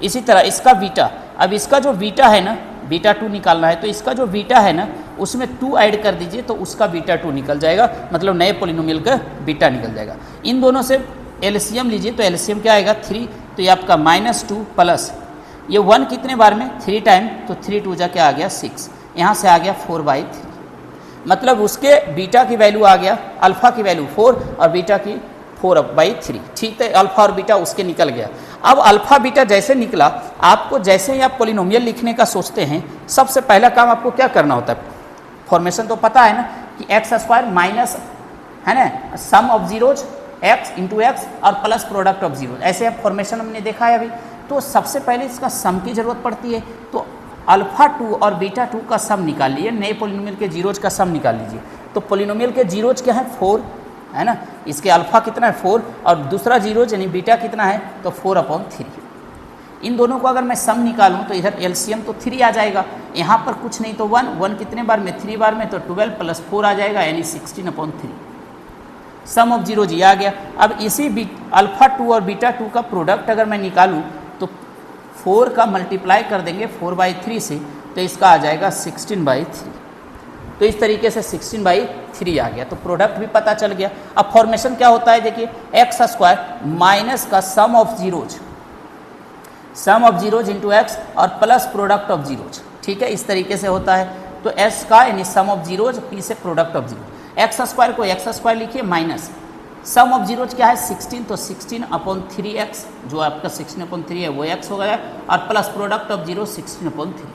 A: इसी तरह इसका बीटा, अब इसका जो बीटा है ना, बीटा 2 निकालना है, तो इसका जो बीटा है ना उसमें 2 ऐड कर दीजिए तो उसका बीटा 2 निकल जाएगा, मतलब नए पॉलिनोमियल का बीटा निकल जाएगा। इन दोनों से एलसीएम लीजिए तो एलसीएम क्या आएगा 3, तो ये आपका -2 प्लस ये 1 कितने बार में 3 टाइम, तो 3 2 जा क्या आ गया 6, यहाँ से आ गया 4/3, मतलब उसके बीटा की वैल्यू आ गया, अल्फा की वैल्यू 4 और बीटा की 4/3, ठीक है, अल्फा और बीटा उसके निकल गया। अब अल्फा बीटा जैसे निकला, आपको जैसे ही आप पॉलिनोमियल लिखने का सोचते हैं सबसे पहला काम आपको क्या करना होता है, फॉर्मेशन तो पता है ना कि x² माइनस, है ना, sum of zeros x into X और प्लस प्रोडक्ट ऑफ जीरोज, ऐसे आप फॉर्मेशन हमने देखा है अभी। तो सबसे पहले इसका सम की जरूरत पड़ती है, तो अल्फा 2 और बीटा 2 का सम निकाल लीजिए, नए पॉलिनोमियल के जीरोज का सम निकाल लीजिए। तो पॉलिनोमियल के जीरोज क्या है 4 है ना। इसके अल्फा कितना है 4 और दूसरा जीरोज यानी बीटा कितना है तो 4/3। इन दोनों को अगर मैं सम निकालूं तो इधर एलसीएम तो 3 आ जाएगा, यहाँ पर कुछ नहीं तो 1 कितने बार में 3 बार में तो 12 + 4 आ जाएगा यानी 16/3। सम ऑफ जीरोज ये आ गया। अब इसी अल्फा 2 और बीटा 2 का प्रोडक्ट अगर मैं निकालूं तो 4 का मल्टीप्लाई कर देंगे 4/3 से तो इसका आ जाएगा 16/3। तो इस तरीके से 16/3 आ गया, तो प्रोडक्ट भी पता चल गया। अब फॉर्मेशन क्या होता है देखिए, x² माइनस का सम ऑफ जीरोज इंटू एक्स और प्लस प्रोडक्ट ऑफ जीरोज, ठीक है, इस तरीके से होता है। तो s का यानी सम ऑफ जीरोज, p से प्रोडक्ट ऑफ जीरोज, x² को x² लिखिए माइनस सम ऑफ जीरोज क्या है 16, तो 16/3x जो आपका 16/3 है वो x हो गया और प्लस प्रोडक्ट ऑफ जीरो 16/3।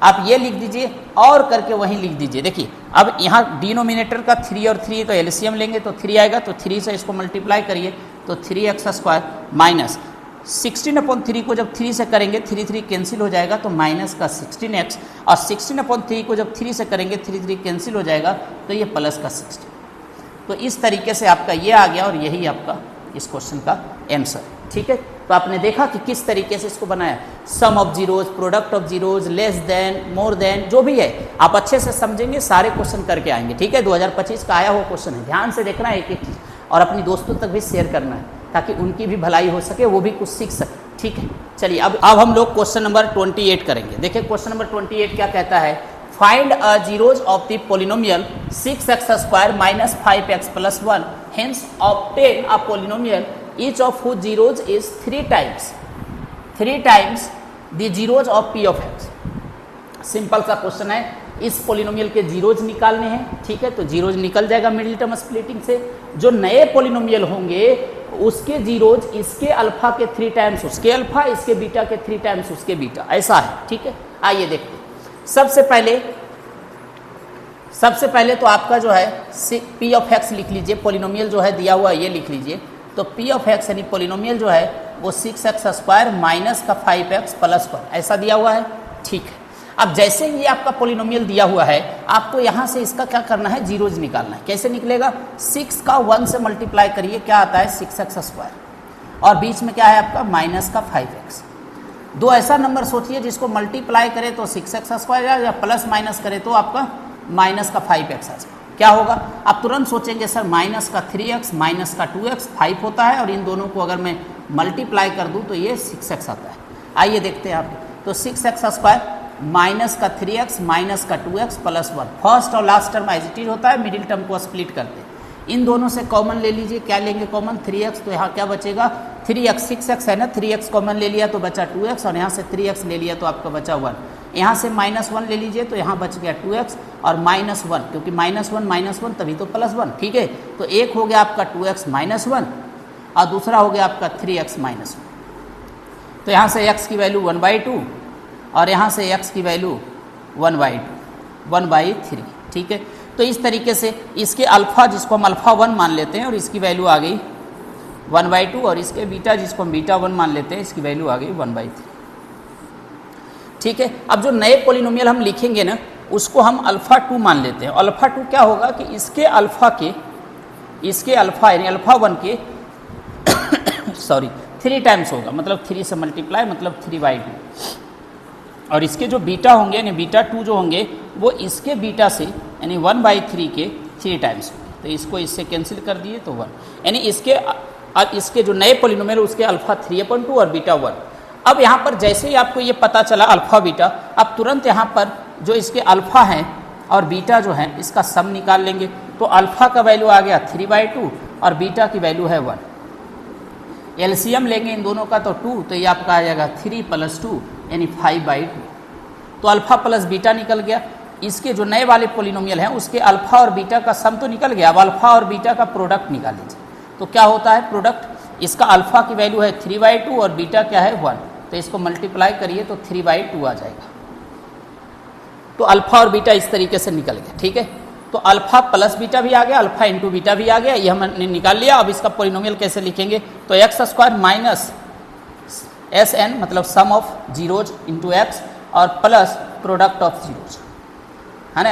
A: आप ये लिख दीजिए और करके वहीं लिख दीजिए। देखिए अब यहाँ डिनोमिनेटर का 3 और 3 तो एलसीएम लेंगे तो 3 आएगा, तो 3 से इसको मल्टीप्लाई करिए तो 3x² माइनस 16/3 को जब 3 से करेंगे 3 कैंसिल हो जाएगा तो माइनस का 16x और 16/3 को जब 3 से करेंगे 3 कैंसिल हो जाएगा तो ये प्लस का 16। तो इस तरीके से आपका ये आ गया और यही आपका इस क्वेश्चन का आंसर, ठीक है। तो आपने देखा कि किस तरीके से इसको बनाया, sum of zeros, product of zeros, less than, more than, जो भी है आप अच्छे से समझेंगे, सारे क्वेश्चन करके आएंगे, ठीक है। 2025 का आया हुआ क्वेश्चन है, ध्यान से देखना है एक एक चीज़ और अपनी दोस्तों तक भी शेयर करना है ताकि उनकी भी भलाई हो सके, वो भी कुछ सीख सके, ठीक है। चलिए अब हम लोग क्वेश्चन नंबर 28 करेंगे। देखिए क्वेश्चन नंबर 28 क्या कहता है, find a zeros of the polynomial 6x² minus 5x + 1, hence obtain a polynomial each of whose zeros is 3 times the zeros of p of x। Simple सा क्वेश्चन है, इस polynomial के zeros निकालने हैं, ठीक है। तो जीरोज निकल जाएगा मिडिल टर्म स्प्लिटिंग से। जो नए पोलिनोमियल होंगे उसके जीरोज इसके अल्फा के 3 टाइम्स उसके अल्फा, इसके बीटा के 3 टाइम्स उसके बीटा, ऐसा है, ठीक है। आइए देखते हैं। सबसे पहले तो आपका जो है p of x लिख लीजिए, पोलिनोमियल जो है दिया हुआ ये लिख लीजिए। तो p of x यानी पोलिनोमियल जो है वो 6x² माइनस का 5x + 1 ऐसा दिया हुआ है, ठीक है। अब जैसे ही आपका पोलिनोमियल दिया हुआ है आपको यहाँ से इसका क्या करना है, जीरोज निकालना है। कैसे निकलेगा, 6 का 1 से मल्टीप्लाई करिए, क्या आता है 6x² और बीच में क्या है आपका माइनस का 5x। दो ऐसा नंबर सोचिए जिसको मल्टीप्लाई करें तो 6x² या प्लस माइनस करें तो आपका माइनस का 5x आ जाए। क्या होगा, आप तुरंत सोचेंगे सर माइनस का 3x माइनस का 2x 5 होता है और इन दोनों को अगर मैं मल्टीप्लाई कर दूं तो ये 6x आता है। आइए देखते हैं आप, तो 6x² माइनस का 3x माइनस का 2x + 1, फर्स्ट और last term as it is होता है, मिडिल टर्म को स्प्लिट करते हैं। इन दोनों से कॉमन ले लीजिए, क्या लेंगे कॉमन 3x, तो यहाँ क्या बचेगा 3x, 6x है ना, 3x कॉमन ले लिया तो बचा 2x और यहाँ से 3x ले लिया तो आपका बचा 1। यहाँ से -1 ले लीजिए तो यहाँ बच गया 2x और -1, क्योंकि -1 तभी तो +1, ठीक है। तो एक हो गया आपका 2x - 1 और दूसरा हो गया आपका 3x - 1। तो यहाँ से x की वैल्यू 1/2 और यहाँ से x की वैल्यू 1/3, ठीक है। तो इस तरीके से इसके अल्फा जिसको हम अल्फा 1 मान लेते हैं और इसकी वैल्यू आ गई 1/2 और इसके बीटा जिसको हम बीटा 1 मान लेते हैं इसकी वैल्यू आ गई 1/3, ठीक है। अब जो नए पोलिनोमियल हम लिखेंगे ना उसको हम अल्फा 2 मान लेते हैं। अल्फा 2 क्या होगा कि इसके अल्फा यानी अल्फा 1 के 3 टाइम्स होगा, मतलब 3 से मल्टीप्लाई मतलब 3/2 और इसके जो बीटा होंगे यानी बीटा 2 जो होंगे वो इसके बीटा से यानी 1/3 के 3 टाइम्स होंगे। तो इसको इससे कैंसिल कर दिए तो 1, यानी इसके जो नए पोलिनोमियल उसके अल्फा 3/2 और बीटा 1। अब यहाँ पर जैसे ही आपको ये पता चला अल्फा बीटा, अब तुरंत यहाँ पर जो इसके अल्फा हैं और बीटा जो है इसका सम निकाल लेंगे। तो अल्फा का वैल्यू आ गया 3/2 और बीटा की वैल्यू है 1। एलसीएम लेंगे इन दोनों का तो 2, तो ये आपका आ जाएगा 3 + 2 यानी 5/2। तो अल्फा प्लस बीटा निकल गया। इसके जो नए वाले पोलिनोमियल हैं उसके अल्फा और बीटा का सम तो निकल गया, अब अल्फा और बीटा का प्रोडक्ट निकाल लीजिए। तो क्या होता है प्रोडक्ट, इसका अल्फा की वैल्यू है 3/2 और बीटा क्या है 1, तो इसको मल्टीप्लाई करिए तो 3/2 आ जाएगा। तो अल्फा और बीटा इस तरीके से निकल गया, ठीक है। तो अल्फा प्लस बीटा भी आ गया, अल्फा इंटू बीटा भी आ गया, ये हमने निकाल लिया। अब इसका पोलिनोमियल कैसे लिखेंगे, तो x² माइनस SN मतलब sum of zeros into X और प्लस प्रोडक्ट ऑफ जीरोज, है ना।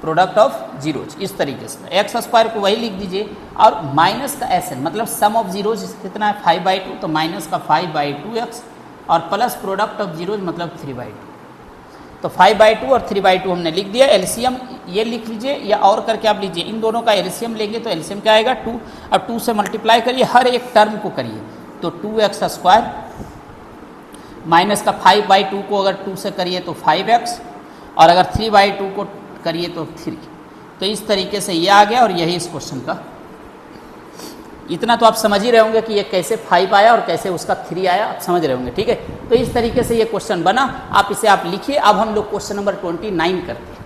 A: प्रोडक्ट ऑफ जीरोज, इस तरीके से एक्स स्क्वायर को वही लिख दीजिए और माइनस का एस एन मतलब सम ऑफ जीरोज कितना है 5/2, तो माइनस का 5/2x और प्लस प्रोडक्ट ऑफ जीरोज मतलब 3/2। तो 5/2 और 3/2 हमने लिख दिया। एलसीएम ये लिख लीजिए या और करके आप लीजिए, इन दोनों का एलसीएम लेंगे तो एलसीएम क्या आएगा 2। अब 2 से मल्टीप्लाई करिए, हर एक टर्म को करिए, तो 2x स्क्वायर माइनस का 5/2 को अगर 2 से करिए तो 5x और अगर 3/2 को करिए तो 3। तो इस तरीके से ये आ गया और यही इस क्वेश्चन का, इतना तो आप समझ ही रहे होंगे कि ये कैसे 5 आया और कैसे उसका 3 आया, आप समझ रहे होंगे, ठीक है। तो इस तरीके से ये क्वेश्चन बना, आप इसे आप लिखिए। अब हम लोग क्वेश्चन नंबर 29 करते हैं।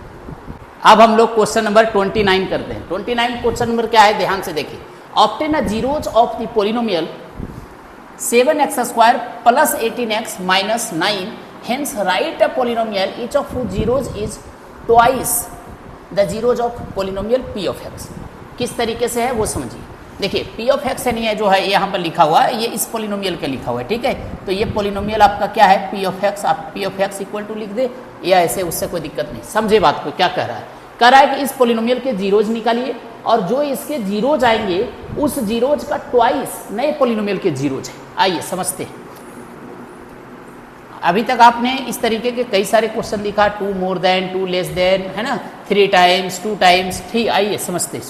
A: अब हम लोग क्वेश्चन नंबर 29 करते हैं। 29 क्वेश्चन नंबर क्या है, ध्यान से देखिए। Obtain a zeros of the polynomial 7x square plus 18x minus 9, hence write a polynomial each of whose zeros is twice the zeros of polynomial p of x। किस तरीके से है वो समझिए। देखिए p ऑफ x नहीं है जो है यहाँ पर लिखा हुआ है, ये इस पोलिनोमियल के लिखा हुआ है, ठीक है। तो ये पोलिनोमियल आपका क्या है p ऑफ x, आप p of x equal to लिख दे या ऐसे, उससे कोई दिक्कत नहीं। समझे बात को, क्या कह रहा है, कह रहा है कि इस पोलिनोमियल के जीरोज निकालिए और जो इसके जीरोज आएंगे उस जीरोज का ट्वाइस नए पोलिनोमियल के जीरोज है। आइए समझते हैं। अभी तक आपने इस तरीके के कई सारे क्वेश्चन लिखा, 2 मोर देन, 2 लेस देन, है ना, 3 टाइम्स, 2 टाइम्स, ठीक। आइए समझते हैं।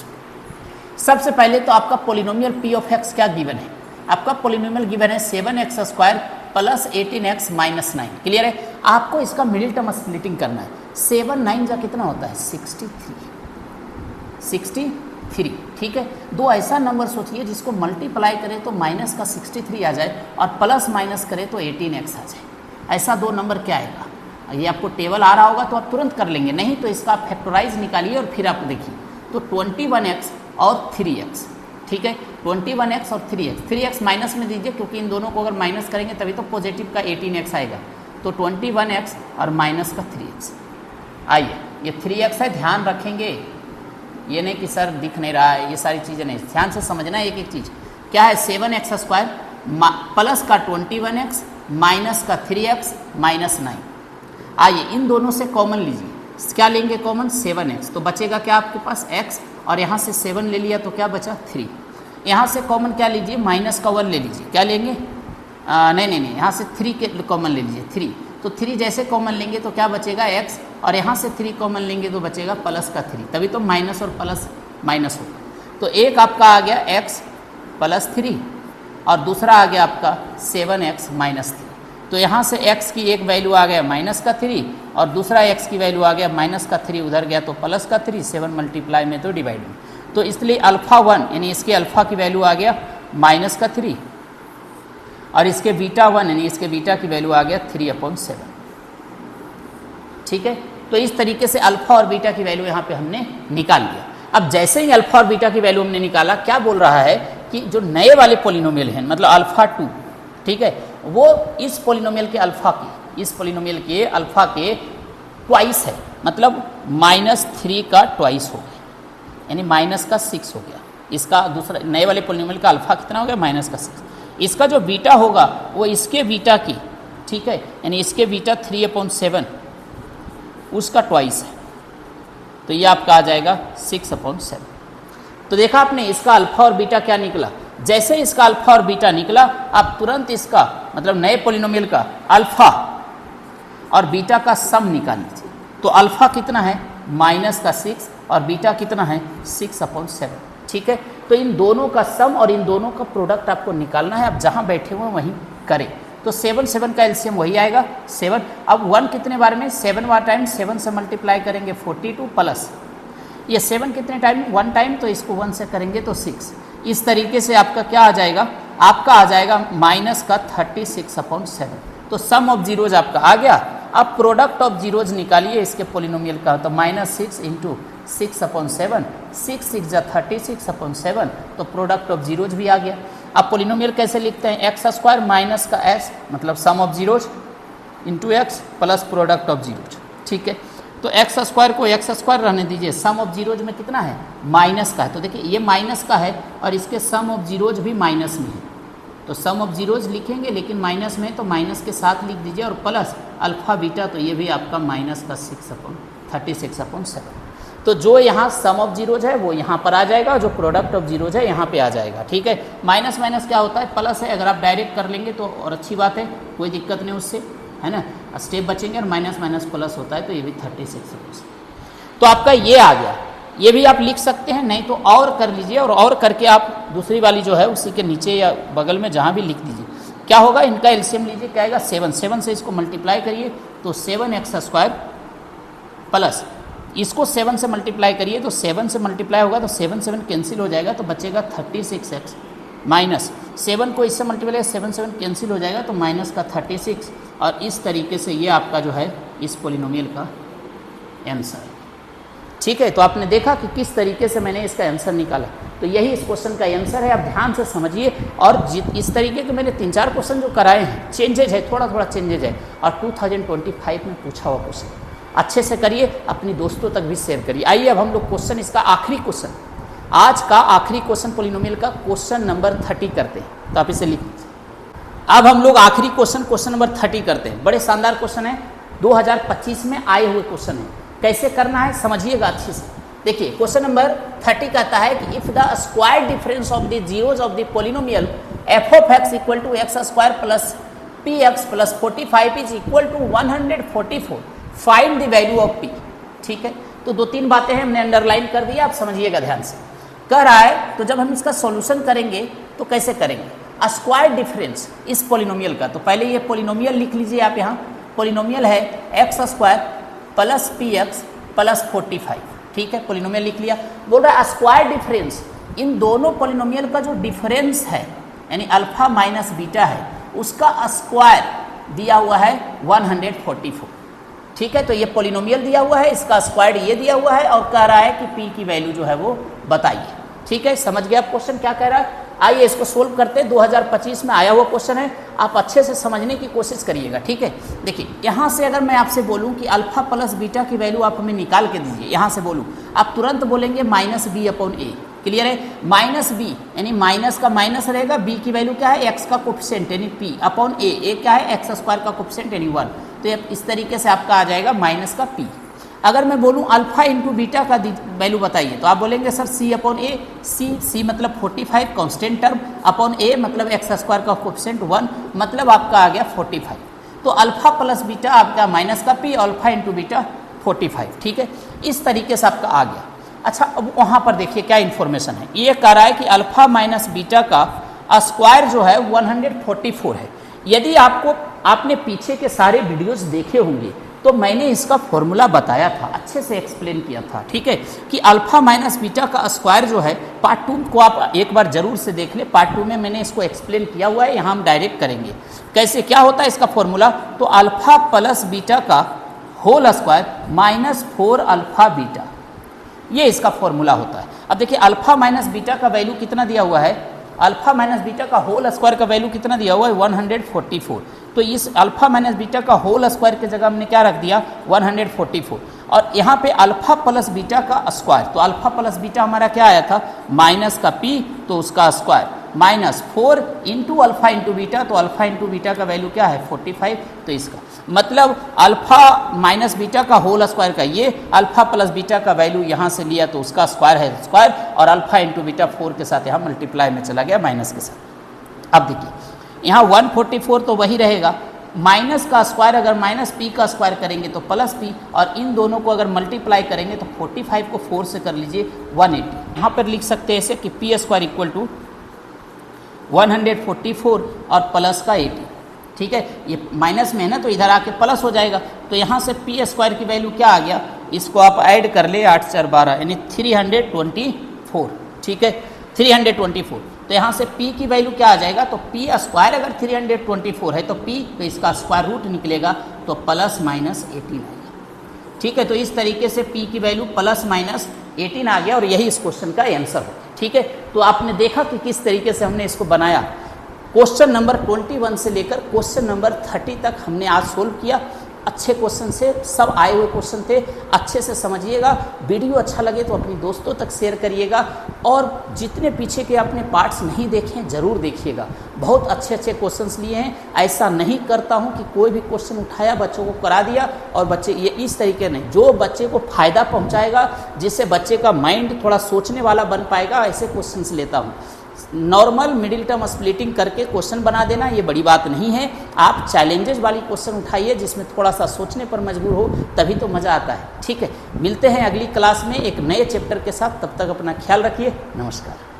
A: सबसे पहले तो आपका पोलिनोमियल p ऑफ x क्या गिवन है, आपका पोलिनोमियल गिवन है 7x square plus 18x minus 9। Clear है। आपको इसका मिडिल टर्म स्प्लिटिंग करना है। 7 9 का कितना होता है 63, ठीक है। दो ऐसा नंबर सोचिए जिसको मल्टीप्लाई करें तो माइनस का 63 आ जाए और प्लस माइनस करें तो 18x आ जाए। ऐसा दो नंबर क्या आएगा, ये आपको टेबल आ रहा होगा तो आप तुरंत कर लेंगे, नहीं तो इसका फैक्टराइज निकालिए और फिर आप देखिए। तो 21x और 3x, ठीक है, 21x और 3x माइनस में दीजिए क्योंकि इन दोनों को अगर माइनस करेंगे तभी तो पॉजिटिव का 18x आएगा। तो 21x और माइनस का 3x। आइए ये 3x है, ध्यान रखेंगे, ये नहीं कि सर दिख नहीं रहा है, ये सारी चीज़ें नहीं, ध्यान से समझना एक एक चीज़। क्या है 7x स्क्वायर प्लस का 21x माइनस का 3x माइनस 9। आइए इन दोनों से कॉमन लीजिए, क्या लेंगे कॉमन 7x, तो बचेगा क्या आपके पास x और यहाँ से 7 ले लिया तो क्या बचा 3। यहाँ से कॉमन क्या लीजिए माइनस का 1 ले लीजिए, क्या लेंगे नहीं, यहाँ से 3 के कॉमन ले लीजिए 3। तो 3 जैसे कॉमन लेंगे तो क्या बचेगा x और यहाँ से 3 कॉमन लेंगे तो बचेगा प्लस का 3, तभी तो माइनस और प्लस माइनस होगा। तो एक आपका आ गया x प्लस 3 और दूसरा आ गया आपका 7x माइनस 3। तो यहाँ से x की एक वैल्यू आ गया माइनस का 3 और दूसरा x की वैल्यू आ गया माइनस का 3, उधर गया तो प्लस का 3, 7 मल्टीप्लाई में तो डिवाइड में। तो इसलिए अल्फ़ा 1 यानी इसके अल्फ़ा की वैल्यू आ गया माइनस का 3 और इसके बीटा 1 यानी इसके बीटा की वैल्यू आ गया 3/7, ठीक है। तो इस तरीके से अल्फ़ा और बीटा की वैल्यू यहाँ पे हमने निकाल लिया। अब जैसे ही अल्फ़ा और बीटा की वैल्यू हमने निकाला, क्या बोल रहा है कि जो नए वाले पोलिनोमियल हैं मतलब अल्फ़ा 2, ठीक है, वो इस पोलिनोमियल के अल्फ़ा की, इस पोलिनोमियल के अल्फ़ा के ट्वाइस है, मतलब -3 का ट्वाइस हो गया, यानी माइनस का 6 हो गया। इसका दूसरा नए वाले पोलिनोमियल का अल्फ़ा कितना हो गया माइनस का 6। इसका जो बीटा होगा वो इसके बीटा की, ठीक है, यानी इसके बीटा 3/7 उसका ट्वाइस है, तो ये आपका आ जाएगा 6/7। तो देखा आपने इसका अल्फ़ा और बीटा क्या निकला। जैसे इसका अल्फ़ा और बीटा निकला, आप तुरंत इसका मतलब नए पोलिनोमियल का अल्फ़ा और बीटा का सम निकाल लीजिए। तो अल्फ़ा कितना है माइनस का 6 और बीटा कितना है 6/7, ठीक है। तो इन दोनों का सम और इन दोनों का प्रोडक्ट आपको निकालना है, आप जहाँ बैठे हुए वहीं करें। तो 7 का एलसीएम वही आएगा 7। अब 1 कितने बार में 7 बार टाइम 7 से मल्टीप्लाई करेंगे 42 प्लस ये 7 कितने टाइम 1 टाइम, तो इसको 1 से करेंगे तो 6। इस तरीके से आपका क्या आ जाएगा, आपका आ जाएगा माइनस का 36/7। तो सम ऑफ जीरोज आपका आ गया। अब प्रोडक्ट ऑफ जीरोज निकालिए इसके पोलिनोमियल का, तो -6 × 6/7, 6 6 × 36/7, तो प्रोडक्ट ऑफ जीरोज भी आ गया। अब पोलिनोमियल कैसे लिखते हैं, एक्स स्क्वायर माइनस का एस मतलब sum of zeros into X plus product of zeros, ठीक है। तो एक्स स्क्वायर को एक्स स्क्वायर रहने दीजिए, सम ऑफ जीरोज में कितना है माइनस का है, तो देखिए ये माइनस का है और इसके सम ऑफ जीरोज भी माइनस में है, तो सम ऑफ जीरोज लिखेंगे लेकिन माइनस में, तो माइनस के साथ लिख दीजिए और प्लस अल्फ़ा बीटा, तो ये भी आपका माइनस का 36/7। तो जो यहाँ सम ऑफ जीरोज है वो यहाँ पर आ जाएगा, जो प्रोडक्ट ऑफ जीरोज है यहाँ पे आ जाएगा। ठीक है, माइनस माइनस क्या होता है, प्लस है। अगर आप डायरेक्ट कर लेंगे तो और अच्छी बात है, कोई दिक्कत नहीं उससे, है ना, स्टेप बचेंगे। और माइनस माइनस प्लस होता है तो ये भी 36 है। तो आपका ये आ गया, ये भी आप लिख सकते हैं, नहीं तो और कर लीजिए, और करके आप दूसरी वाली जो है उसी के नीचे या बगल में जहाँ भी लिख दीजिए। क्या होगा, इनका एलसीएम लीजिए, क्या आएगा 7, 7 से इसको मल्टीप्लाई करिए तो 7x² प्लस इसको 7 से मल्टीप्लाई करिए तो 7 से मल्टीप्लाई होगा तो 7 7 कैंसिल हो जाएगा तो बचेगा 36x माइनस 7 को इससे मल्टीप्लाई 7 7 कैंसिल हो जाएगा तो माइनस का 36। और इस तरीके से ये आपका जो है इस पोलिनोमियल का आंसर है। ठीक है, तो आपने देखा कि किस तरीके से मैंने इसका आंसर निकाला। तो यही इस क्वेश्चन का आंसर है, आप ध्यान से समझिए। और इस तरीके के मैंने 3-4 क्वेश्चन जो कराए हैं, चेंजेज है, थोड़ा थोड़ा चेंजेज है, और 2025 में पूछा हुआ क्वेश्चन अच्छे से करिए, अपनी दोस्तों तक भी शेयर करिए। आइए अब हम लोग क्वेश्चन, इसका आखिरी क्वेश्चन, आज का आखिरी क्वेश्चन पोलिनोमियल का क्वेश्चन नंबर 30 करते हैं। तो आप इसे लिख लीजिए। अब हम लोग आखिरी क्वेश्चन नंबर 30 करते हैं। बड़े शानदार क्वेश्चन है, 2025 में आए हुए क्वेश्चन है। कैसे करना है समझिएगा अच्छे से। देखिए क्वेश्चन नंबर 30 कहता है कि if the square difference of the zeros of the polynomial f of x equal to x² plus px plus 45 is equal to 144, find the value of p। ठीक है, तो 2-3 बातें हैं, हमने अंडरलाइन कर दिया, आप समझिएगा ध्यान से। कह रहा है तो जब हम इसका सॉल्यूशन करेंगे तो कैसे करेंगे, स्क्वायर डिफरेंस इस पोलिनोमियल का। तो पहले ये पोलिनोमियल लिख लीजिए आप, यहाँ पोलिनोमियल है x² प्लस px प्लस 45। ठीक है, पोलिनोमियल लिख लिया। बोल रहा है स्क्वायर डिफरेंस, इन दोनों पोलिनोमियल का जो डिफरेंस है यानी अल्फा माइनस बीटा है, उसका स्क्वायर दिया हुआ है 144। ठीक है, तो ये पोलिनोमियल दिया हुआ है, इसका स्क्वायर ये दिया हुआ है, और कह रहा है कि p की वैल्यू जो है वो बताइए। ठीक है, समझ गया आप क्वेश्चन क्या कह रहा है। आइए इसको सोल्व करते हैं। 2025 में आया हुआ क्वेश्चन है, आप अच्छे से समझने की कोशिश करिएगा। ठीक है, देखिए यहाँ से अगर मैं आपसे बोलूँ कि अल्फा प्लस बीटा की वैल्यू आप हमें निकाल के दीजिए, यहाँ से बोलूँ, आप तुरंत बोलेंगे -b/a। क्लियर है, -b यानी माइनस का माइनस रहेगा, b की वैल्यू क्या है, x का कोफिशिएंट यानी p/a, a क्या है, x² का कोफिशिएंट यानी 1। तो इस तरीके से आपका आ जाएगा माइनस का p। अगर मैं बोलूँ अल्फा इंटू बीटा का वैल्यू बताइए, तो आप बोलेंगे सर c/a, c मतलब 45 कांस्टेंट टर्म, अपॉन a मतलब x² का कोफिशिएंट 1, मतलब आपका आ गया 45। तो अल्फा प्लस बीटा आपका माइनस का p, अल्फा इंटू बीटा 45। ठीक है, इस तरीके से आपका आ गया। अच्छा, अब वहाँ पर देखिए क्या इन्फॉर्मेशन है। ये कह रहा है कि अल्फा माइनस बीटा का स्क्वायर जो है 144 है। यदि आपने पीछे के सारे वीडियोस देखे होंगे तो मैंने इसका फॉर्मूला बताया था, अच्छे से एक्सप्लेन किया था। ठीक है, कि अल्फा माइनस बीटा का स्क्वायर जो है, पार्ट 2 को आप एक बार जरूर से देख ले, पार्ट 2 में मैंने इसको एक्सप्लेन किया हुआ है। यहाँ हम डायरेक्ट करेंगे कैसे, क्या होता है इसका फॉर्मूला। तो अल्फा प्लस बीटा का होल स्क्वायर -4 अल्फा बीटा, ये इसका फॉर्मूला होता है। अब देखिए अल्फा माइनस बीटा का वैल्यू कितना दिया हुआ है, अल्फा माइनस बीटा का होल स्क्वायर का वैल्यू कितना दिया हुआ है 144। तो इस अल्फा माइनस बीटा का होल स्क्वायर की जगह हमने क्या रख दिया 144, और यहाँ पे अल्फा प्लस बीटा का स्क्वायर, तो अल्फा प्लस बीटा हमारा क्या आया था माइनस का p, तो उसका square -4 into alpha into beta, तो अल्फा इंटू बीटा का वैल्यू क्या है 45। तो इसका मतलब अल्फा माइनस बीटा का होल स्क्वायर का ये, अल्फा प्लस बीटा का वैल्यू यहाँ से लिया तो उसका स्क्वायर है स्क्वायर, और अल्फा इंटू बीटा 4 के साथ यहाँ मल्टीप्लाई में चला गया माइनस के साथ। अब देखिए यहाँ 144 तो वही रहेगा, माइनस का स्क्वायर अगर माइनस p का स्क्वायर करेंगे तो प्लस p, और इन दोनों को अगर मल्टीप्लाई करेंगे तो 45 को 4 से कर लीजिए 180। यहाँ पर लिख सकते हैं ऐसे कि p² इक्वल टू 144 और प्लस का 80। ठीक है, ये माइनस में है ना तो इधर आके प्लस हो जाएगा, तो यहाँ से p² की वैल्यू क्या आ गया, इसको आप ऐड कर ले 8 4 12 यानी 324। ठीक है, 324। तो यहाँ से p की वैल्यू क्या आ जाएगा, तो p² अगर 324 है तो p, तो इसका स्क्वायर रूट निकलेगा तो ±18 आएगा। ठीक है, तो इस तरीके से p की वैल्यू ±18 आ गया, और यही इस क्वेश्चन का आंसर है। ठीक है, तो आपने देखा कि किस तरीके से हमने इसको बनाया। क्वेश्चन नंबर 21 से लेकर क्वेश्चन नंबर 30 तक हमने आज सोल्व किया। अच्छे क्वेश्चन से, सब आए हुए क्वेश्चन थे, अच्छे से समझिएगा। वीडियो अच्छा लगे तो अपने दोस्तों तक शेयर करिएगा और जितने पीछे के आपने पार्ट्स नहीं देखे हैं ज़रूर देखिएगा। बहुत अच्छे अच्छे क्वेश्चंस लिए हैं। ऐसा नहीं करता हूं कि कोई भी क्वेश्चन उठाया बच्चों को करा दिया और बच्चे ये इस तरीके नहीं, जो बच्चे को फ़ायदा पहुंचाएगा, जिससे बच्चे का माइंड थोड़ा सोचने वाला बन पाएगा, ऐसे क्वेश्चंस लेता हूँ। नॉर्मल मिडिल टर्म स्प्लिटिंग करके क्वेश्चन बना देना ये बड़ी बात नहीं है। आप चैलेंजेस वाली क्वेश्चन उठाइए जिसमें थोड़ा सा सोचने पर मजबूर हो, तभी तो मज़ा आता है। ठीक है, मिलते हैं अगली क्लास में एक नए चैप्टर के साथ। तब तक अपना ख्याल रखिए। नमस्कार।